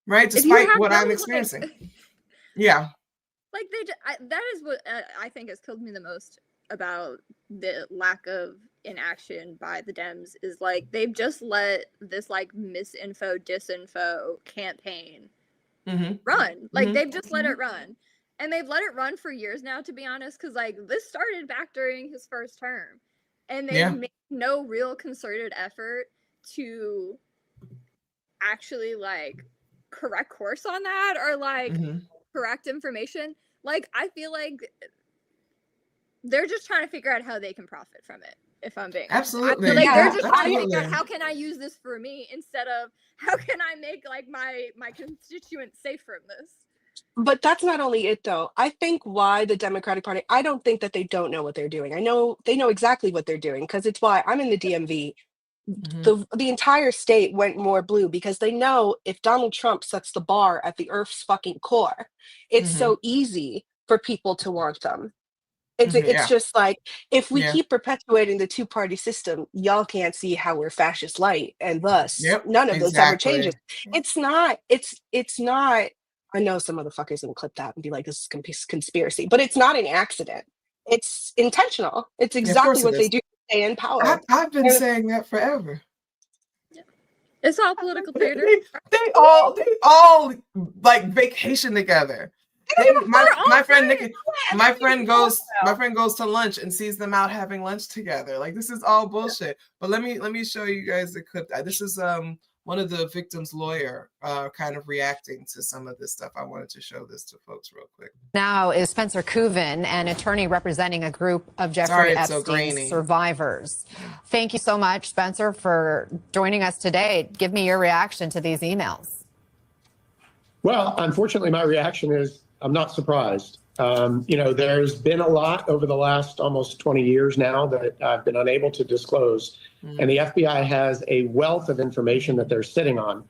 right? Despite what I'm experiencing. Like that is what I think has killed me the most about the lack of inaction by the Dems is like they've just let this like misinfo, disinfo campaign run. Like they've just let it run. And they've let it run for years now, to be honest, because like this started back during his first term. And they've made no real concerted effort to actually like correct course on that or like correct information. Like I feel like they're just trying to figure out how they can profit from it, if I'm being absolutely honest. Like they're just trying to figure out how can I use this for me instead of how can I make like my constituents safe from this. But that's not only it though. I think why the Democratic Party, I don't think that they don't know what they're doing. I know they know exactly what they're doing because it's why I'm in the DMV. the entire state went more blue because they know if Donald Trump sets the bar at the Earth's fucking core, it's so easy for people to want them. It's Yeah. just like, if we Yeah. keep perpetuating the two-party system, y'all can't see how we're fascist light, and thus Yep. none of this ever Exactly. changes. It's not. I know some motherfuckers will clip that and be like, this is conspiracy, but it's not an accident. It's intentional. It's Yeah, of exactly course it what they is. do to stay in power. I've been And saying that forever. It's all political theater. They all like vacation together. My friend Nikki, my friend goes to lunch and sees them out having lunch together. Like, this is all bullshit. But let me show you guys the clip. This is one of the victim's lawyer kind of reacting to some of this stuff. I wanted to show this to folks real quick. Now is Spencer Kuvin, an attorney representing a group of Jeffrey Epstein survivors. Thank you so much, Spencer, for joining us today. Give me your reaction to these emails. Well, unfortunately, my reaction is I'm not surprised. There's been a lot over the last almost 20 years now that I've been unable to disclose. And the FBI has a wealth of information that they're sitting on.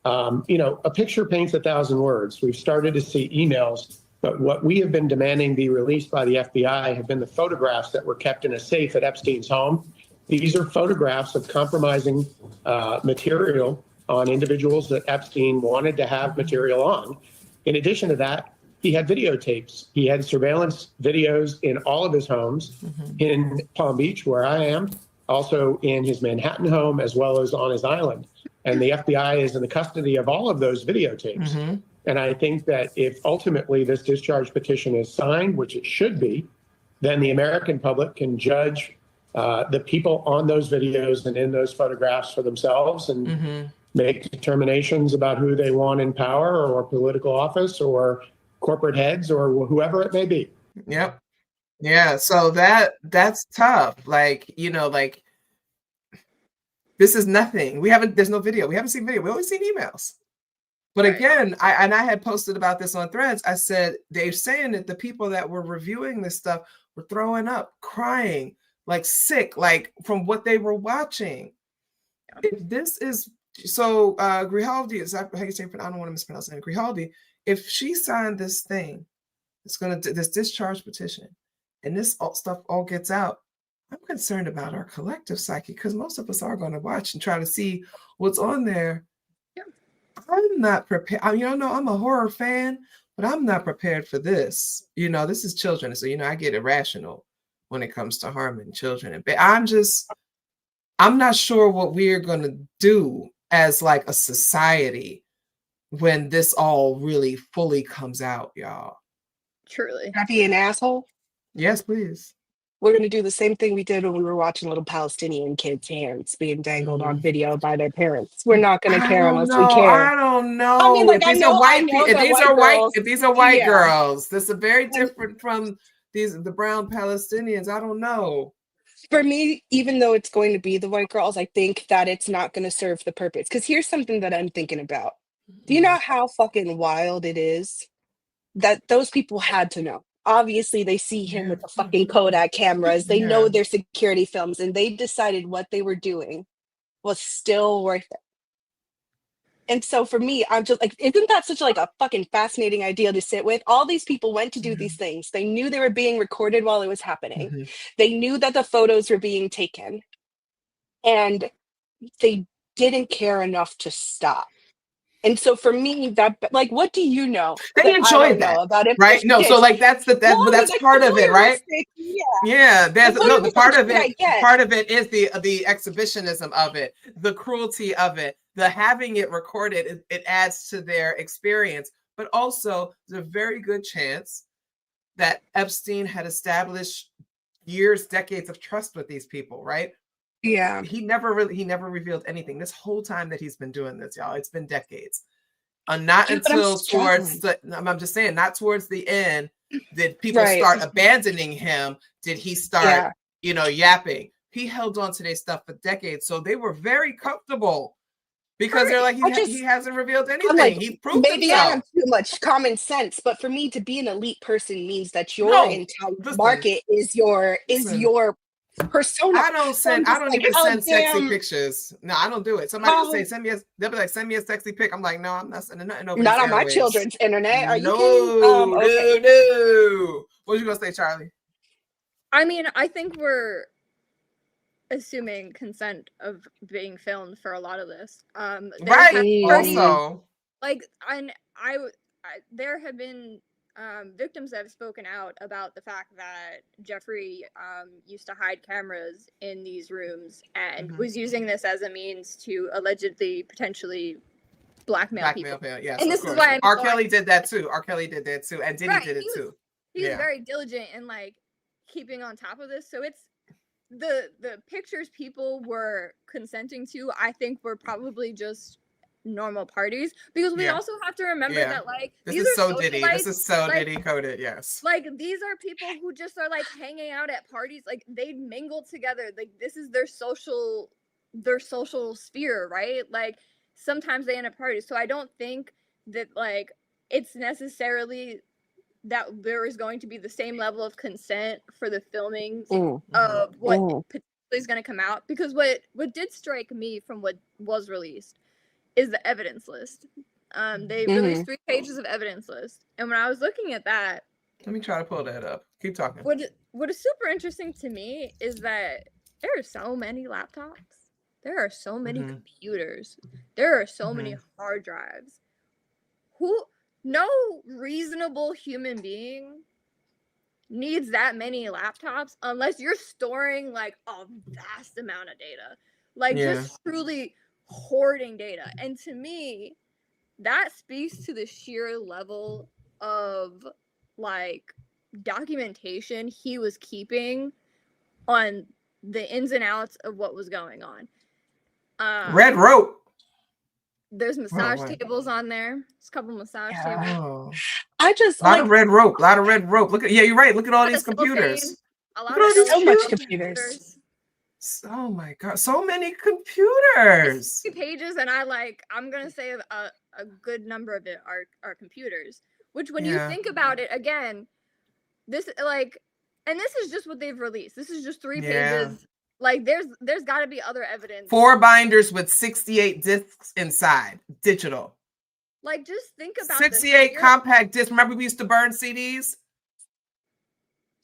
A picture paints 1,000 words. We've started to see emails, but what we have been demanding be released by the FBI have been the photographs that were kept in a safe at Epstein's home. These are photographs of compromising material on individuals that Epstein wanted to have material on. In addition to that, he had videotapes. He had surveillance videos in all of his homes, in Palm Beach, where I am, also in his Manhattan home, as well as on his island. And the FBI is in the custody of all of those videotapes. And I think that if ultimately this discharge petition is signed, which it should be, then the American public can judge the people on those videos and in those photographs for themselves and make determinations about who they want in power or political office or corporate heads or whoever it may be. Yep. Yeah. So that's tough. Like, this is nothing. There's no video. We haven't seen video. We only seen emails. But again, I had posted about this on Threads. I said, they're saying that the people that were reviewing this stuff were throwing up, crying, like sick, like from what they were watching. If this is so, Grijaldi, is that how you say it? I don't want to mispronounce it. Grijaldi, if she signed this thing, this discharge petition, and this stuff all gets out, I'm concerned about our collective psyche, because most of us are going to watch and try to see what's on there. I'm not prepared. I'm a horror fan, but I'm not prepared for this. This is children. So, I get irrational when it comes to harming children. And I'm not sure what we're going to do as like a society when this all really fully comes out, y'all. Truly. Can I be an asshole? Yes, please. We're going to do the same thing we did when we were watching little Palestinian kids' hands being dangled on video by their parents. We're not going to care unless we care. I don't know. I mean, like, if these are white yeah. girls, this is very different from the brown Palestinians. I don't know. For me, even though it's going to be the white girls, I think that it's not going to serve the purpose. Because here's something that I'm thinking about. Do you know how fucking wild it is that those people had to know? Obviously, they see him with the fucking Kodak cameras. They know their security films, and they decided what they were doing was still worth it. And so for me, I'm just like, isn't that such like a fucking fascinating idea to sit with? All these people went to do these things. They knew they were being recorded while it was happening. They knew that the photos were being taken. And they didn't care enough to stop. And so for me, that, like, what do you know? They enjoyed that, about it, right? No, so like that's part of it, right? Yeah, there's the part of it. Part of it is the exhibitionism of it, the cruelty of it, the having it recorded. It adds to their experience, but also there's a very good chance that Epstein had established decades of trust with these people, right? Yeah. He never revealed anything this whole time that he's been doing this, y'all. It's been decades. Not until towards I'm just saying, not towards the end did people start abandoning him. Did he start, yapping? He held on to their stuff for decades. So they were very comfortable because they're like, he hasn't revealed anything. Like, he proved maybe himself. I have too much common sense, but for me to be an elite person means that your entire market is your persona. I don't So I'm send. I just don't like, even oh send sexy damn, pictures. No, I don't do it. Somebody will say, oh, send me a. They'll be like, send me a sexy pic. I'm like, no, I'm not sending nothing over these not on my airwaves. children's internet. Are you kidding? No, Okay. no. What was you gonna say, Charlie? I mean, I think we're assuming consent of being filmed for a lot of this. Right. Already, Also, like, there have been victims that have spoken out about the fact that Jeffrey used to hide cameras in these rooms and was using this as a means to allegedly, potentially blackmail people. Yes, And of this course. is why R. Kelly did that too. R. Kelly did that too, and Diddy right, did it too. He was very diligent in like keeping on top of this. So it's the pictures people were consenting to, I think, were probably just normal parties, because we also have to remember that like this these is are so Diddy. This is so like, Diddy coded. Yes. like these are people who just are like hanging out at parties, like they mingle together, like this is their social sphere, right? Like sometimes they end up parties. So I don't think that like it's necessarily that there is going to be the same level of consent for the filming of what potentially is going to come out, because what did strike me from what was released is the evidence list. They released 3 pages of evidence list, and when I was looking at that, let me try to pull that up. Keep talking. What is super interesting to me is that there are so many laptops, there are so many computers, there are so many hard drives. No reasonable human being needs that many laptops unless you're storing like a vast amount of data, like just truly hoarding data. And to me, that speaks to the sheer level of like documentation he was keeping on the ins and outs of what was going on. Red rope. There's massage tables on there. There's a couple massage tables. I just a lot of red rope. Look at you're right. Look at all these computers. A lot of so much computers. Oh my god, so many computers. 60 pages, and I'm gonna say a good number of it are computers. Which, when you think about it, again, this and this is just what they've released. This is just 3 pages. Like there's got to be other evidence. 4 binders with 68 discs inside, digital. Like, just think about 68 compact discs. Remember we used to burn CDs?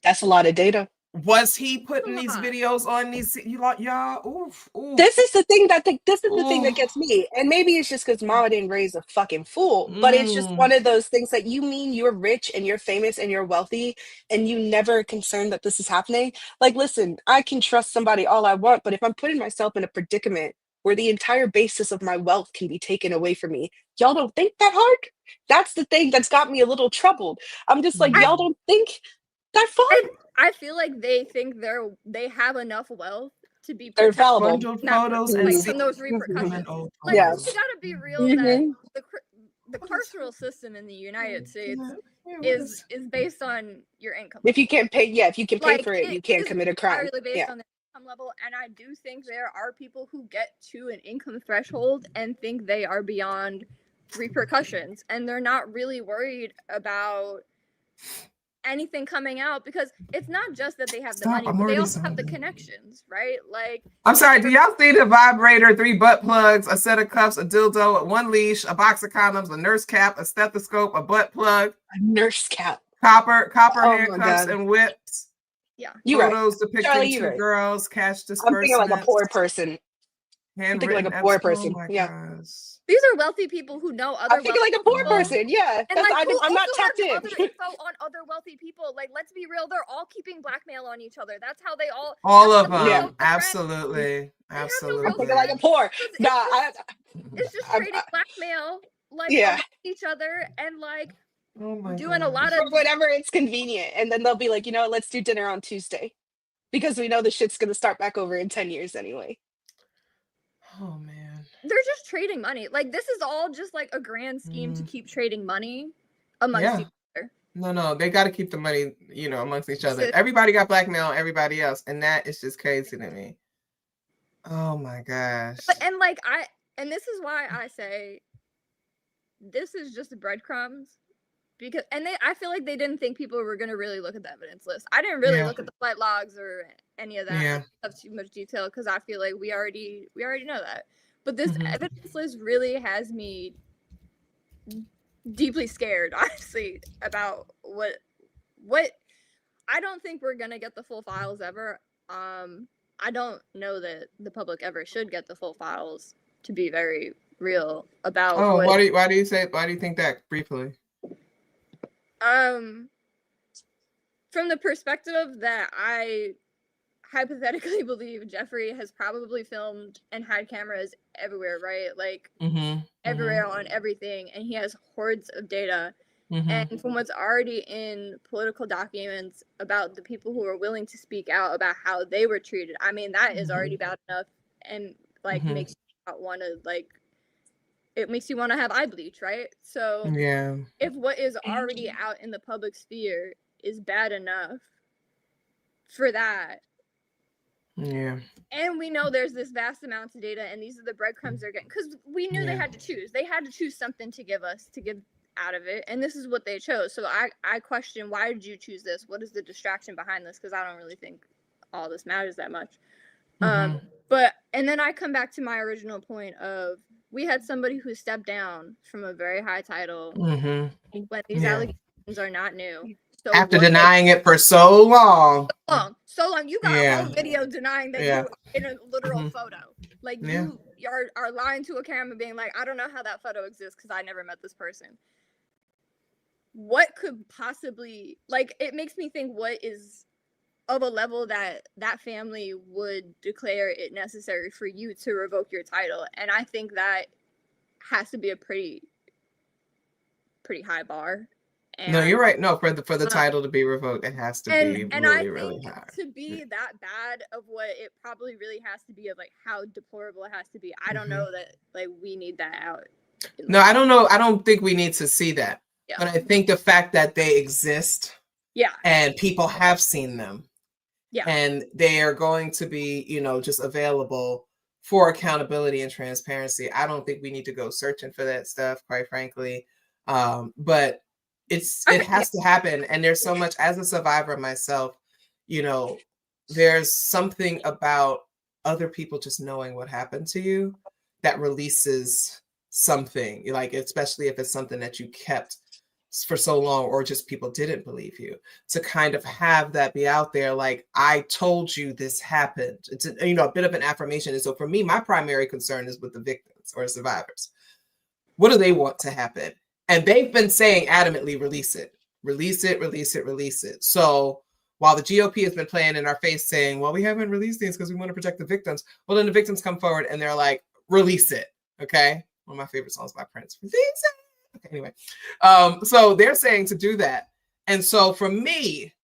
That's a lot of data. Was he putting these videos on these? Oof. This is the thing that gets me, and maybe it's just because Mama didn't raise a fucking fool, but it's just one of those things that you mean you're rich and you're famous and you're wealthy, and you never concerned that this is happening. Like, listen, I can trust somebody all I want, but if I'm putting myself in a predicament where the entire basis of my wealth can be taken away from me, y'all don't think that hard? That's the thing that's got me a little troubled. I'm just like, y'all don't think that far? I feel like they think they have enough wealth to be they're fallible. Photos and from those repercussions. Like, yes. you gotta be real that the carceral system in the United States is based on your income. If you can't pay, if you can pay for it, you can't commit a crime. Entirely based on the income level, and I do think there are people who get to an income threshold and think they are beyond repercussions, and they're not really worried about anything coming out, because it's not just that they have the money, but they also have the connections, right? Like, I'm sorry, do y'all see the vibrator, 3 butt plugs, a set of cuffs, a dildo, 1 leash, a box of condoms, a nurse cap, a stethoscope, a butt plug, a nurse cap, copper handcuffs and whips? Yeah, you photos right. depicting Charlie, 2 girls, cash disbursement. I'm thinking like a poor person. I'm thinking like a poor person. Oh my gosh. These are wealthy people who know other. I'm thinking like a poor person. Yeah, and like, I'm not tapped in. Other info on other wealthy people. Like, let's be real, they're all keeping blackmail on each other. That's how they all of them. Yeah, absolutely. I'm thinking like a poor. It's just trading blackmail, like amongst each other, and like doing a lot of whatever it's convenient. And then they'll be like, let's do dinner on Tuesday, because we know the shit's gonna start back over in 10 years anyway. Oh man. They're just trading money. Like, this is all just like a grand scheme to keep trading money amongst each other. No, they got to keep the money, amongst each other. Everybody got blackmail, everybody else, and that is just crazy to me. Oh my gosh. But and this is why I say this is just breadcrumbs because I feel like they didn't think people were going to really look at the evidence list. I didn't really look at the flight logs or any of that of too much detail because I feel like we already know that. But this evidence list really has me deeply scared, honestly, about what I don't think we're going to get the full files ever. I don't know that the public ever should get the full files, to be very real about. Oh, why do you think that briefly? From the perspective that I hypothetically believe Jeffrey has probably filmed and had cameras everywhere, right? Like everywhere on everything, and he has hordes of data. And from what's already in political documents about the people who are willing to speak out about how they were treated, I mean, that is already bad enough, and like makes you not want to it makes you want to have eye bleach, right? So if what is already out in the public sphere is bad enough for that, and we know there's this vast amount of data, and these are the breadcrumbs they're getting, because we knew they had to choose. They had to choose something to give out of it, and this is what they chose. So I question, why did you choose this? What is the distraction behind this? Because I don't really think all this matters that much. But and then I come back to my original point of, we had somebody who stepped down from a very high title when these allegations are not new. So after denying it for so long, you got a whole video denying that you in a literal photo. Like you are lying to a camera, being like, I don't know how that photo exists because I never met this person. What could possibly, like, it makes me think, what is of a level that family would declare it necessary for you to revoke your title? And I think that has to be a pretty high bar. And, no, you're right. No, for the title to be revoked, it has to be really high. To be that bad of what it probably really has to be, of like how deplorable it has to be. I don't know that like we need that out. No, I don't know. I don't think we need to see that. Yeah. But I think the fact that they exist, and people have seen them, and they are going to be, just available for accountability and transparency. I don't think we need to go searching for that stuff, quite frankly. But it has to happen. And there's so much, as a survivor myself, there's something about other people just knowing what happened to you that releases something, like, especially if it's something that you kept for so long, or just people didn't believe you, to kind of have that be out there. Like, I told you this happened. It's a bit of an affirmation. And so for me, my primary concern is with the victims or survivors. What do they want to happen? And they've been saying adamantly, release it, release it, release it, release it. So while the GOP has been playing in our face saying, well, we haven't released things because we want to protect the victims. Well, then the victims come forward and they're like, release it. Okay. One of my favorite songs by Prince, release it. Okay, anyway, so they're saying to do that. And so for me,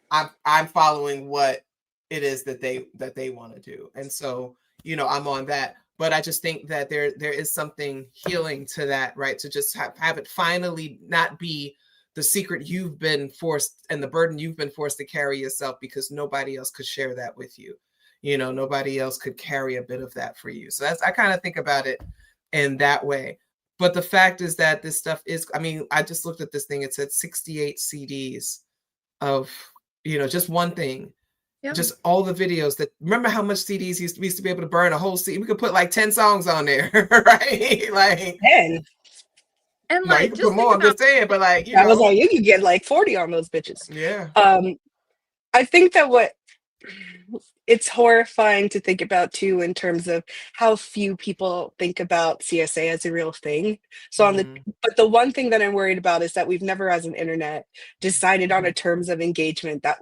I'm following what it is that they want to do. And so, I'm on that. But I just think that there is something healing to that, right? To just have it finally not be the secret you've been forced and the burden you've been forced to carry yourself, because nobody else could share that with you. Nobody else could carry a bit of that for you. So I kind of think about it in that way. But the fact is that this stuff is, I just looked at this thing. It said 68 CDs of, just one thing. Yep. Just all the videos remember how much CDs we used to be able to burn a whole CD. We could put like 10 songs on there, right? Like 10. And like, you could put more, I'm just saying, but like, I was like, you could get like 40 on those bitches. Yeah. I think that it's horrifying to think about too, in terms of how few people think about CSA as a real thing. So but the one thing that I'm worried about is that we've never, as an internet, decided on a terms of engagement that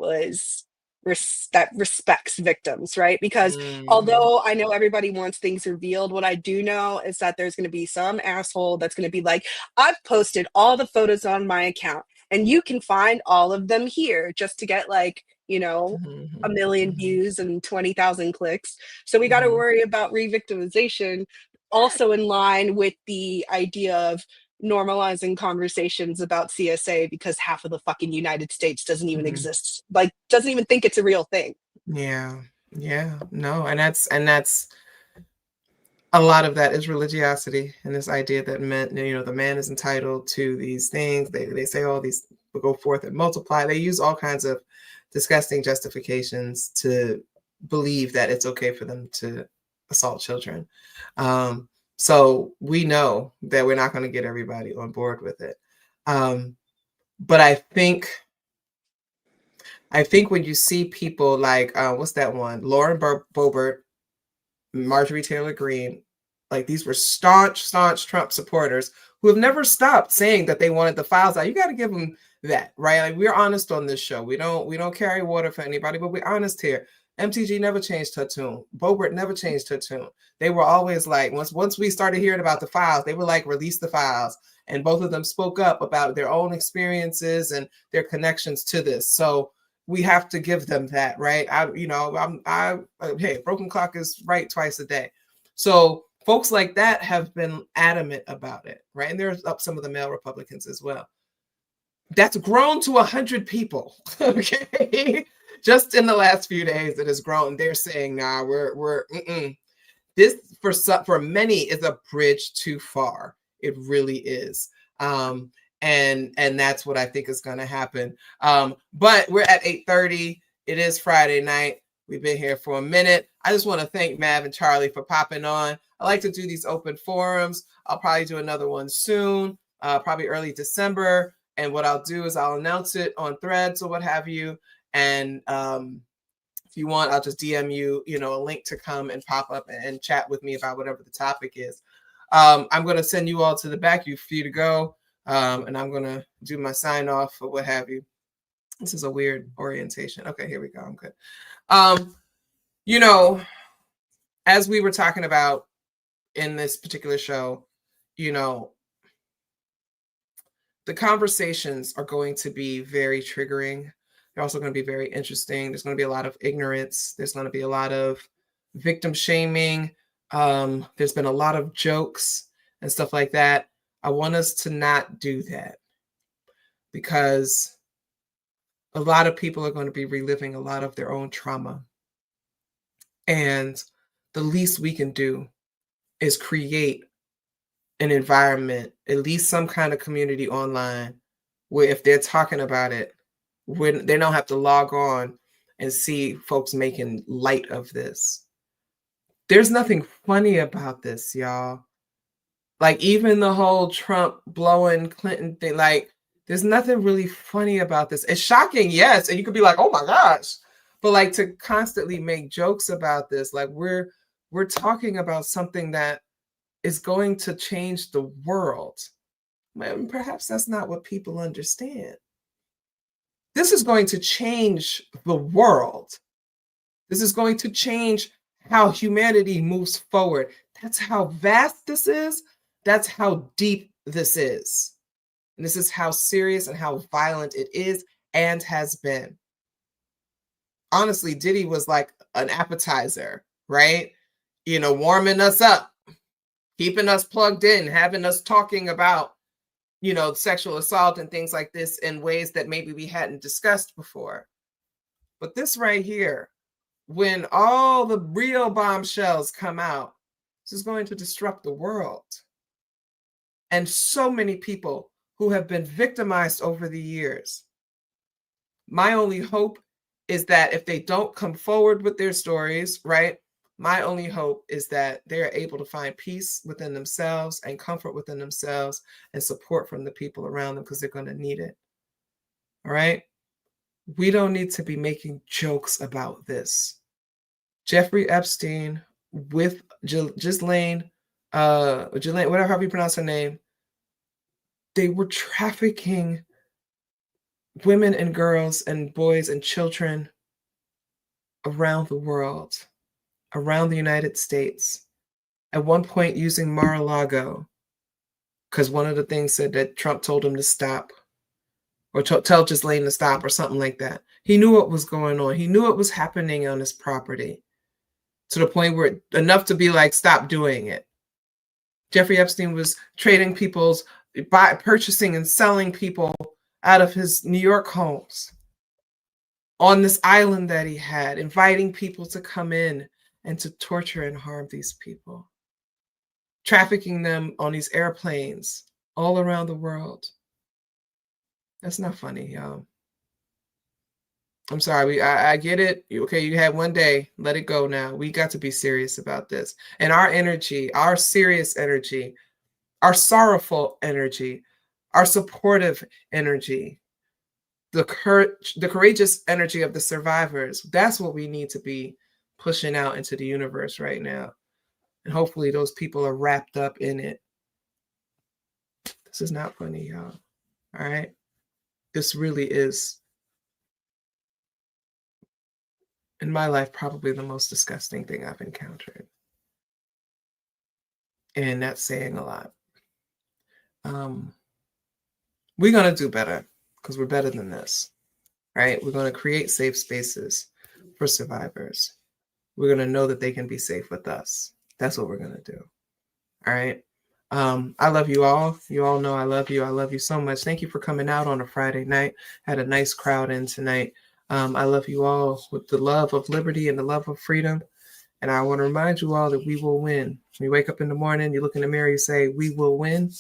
respects victims, right? Because although I know everybody wants things revealed, what I do know is that there's going to be some asshole that's going to be like, I've posted all the photos on my account and you can find all of them here, just to get like, 1 million views and 20,000 clicks. So we got to worry about re-victimization, also in line with the idea of normalizing conversations about CSA, because half of the fucking United States doesn't even exist, like doesn't even think it's a real thing. Yeah. No. And that's a lot of that is religiosity and this idea that men, the man is entitled to these things. They say all these will go forth and multiply. They use all kinds of disgusting justifications to believe that it's okay for them to assault children. So we know that we're not going to get everybody on board with it. But I think when you see people like, what's that one? Lauren Boebert, Marjorie Taylor Greene, like these were staunch Trump supporters who have never stopped saying that they wanted the files out. You got to give them that, right? Like, we're honest on this show. We don't carry water for anybody, but we're honest here. MTG never changed her tune. Boebert never changed her tune. They were always like, once we started hearing about the files, they were like, release the files. And both of them spoke up about their own experiences and their connections to this. So we have to give them that, right? Hey, broken clock is right twice a day. So folks like that have been adamant about it, right? And there's some of the male Republicans as well. That's grown to 100 people, okay? Just in the last few days, it has grown. They're saying, nah, this for many is a bridge too far. It really is. And that's what I think is going to happen. But we're at 8:30. It is Friday night. We've been here for a minute. I just want to thank Mav and Charlie for popping on. I like to do these open forums. I'll probably do another one soon, probably early December. And what I'll do is I'll announce it on Threads or what have you. And if you want, I'll just DM you, a link to come and pop up and chat with me about whatever the topic is. I'm going to send you all to the back, for you to go. And I'm going to do my sign off or what have you. This is a weird orientation. Okay, here we go. I'm good. As we were talking about in this particular show, the conversations are going to be very triggering. They're also going to be very interesting. There's going to be a lot of ignorance. There's going to be a lot of victim shaming. There's been a lot of jokes and stuff like that. I want us to not do that because a lot of people are going to be reliving a lot of their own trauma. And the least we can do is create an environment, at least some kind of community online, where if they're talking about it, when they don't have to log on and see folks making light of this. There's nothing funny about this, y'all. Like, even the whole Trump blowing Clinton thing, like, there's nothing really funny about this. It's shocking, yes, and you could be like, oh my gosh. But like, to constantly make jokes about this, like, we're talking about something that is going to change the world. Perhaps that's not what people understand. This is going to change the world. This is going to change how humanity moves forward. That's how vast this is. That's how deep this is. And this is how serious and how violent it is and has been. Honestly, Diddy was like an appetizer, right? Warming us up, keeping us plugged in, having us talking about, sexual assault and things like this in ways that maybe we hadn't discussed before. But this right here, when all the real bombshells come out, this is going to disrupt the world. And so many people who have been victimized over the years. My only hope is that if they don't come forward with their stories, right? My only hope is that they're able to find peace within themselves and comfort within themselves and support from the people around them, because they're going to need it. All right? We don't need to be making jokes about this. Jeffrey Epstein with Ghislaine, whatever you pronounce her name, they were trafficking women and girls and boys and children around the world, around the United States. At one point using Mar-a-Lago, because one of the things said that Trump told him to stop, or tell Ghislaine to stop, or something like that. He knew what was going on. He knew what was happening on his property, to the point where enough to be like, stop doing it. Jeffrey Epstein was trading purchasing and selling people out of his New York homes on this island that he had, inviting people to come in and to torture and harm these people. trafficking them on these airplanes all around the world. That's not funny, y'all. I'm sorry. I get it. Okay, you had one day. Let it go now. We got to be serious about this. And our energy, our serious energy, our sorrowful energy, our supportive energy, the courageous energy of the survivors, that's what we need to be pushing out into the universe right now. And hopefully those people are wrapped up in it. This is not funny, y'all. All right? This really is, in my life, probably the most disgusting thing I've encountered. And that's saying a lot. We're going to do better because we're better than this, right? We're going to create safe spaces for survivors. We're going to know that they can be safe with us. That's what we're going to do. All right. I love you all. You all know I love you. I love you so much. Thank you for coming out on a Friday night. Had a nice crowd in tonight. I love you all with the love of liberty and the love of freedom. And I want to remind you all that we will win. When you wake up in the morning, you look in the mirror, you say, we will win.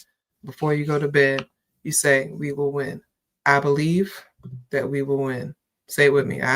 Before you go to bed, you say, we will win. I believe that we will win. Say it with me.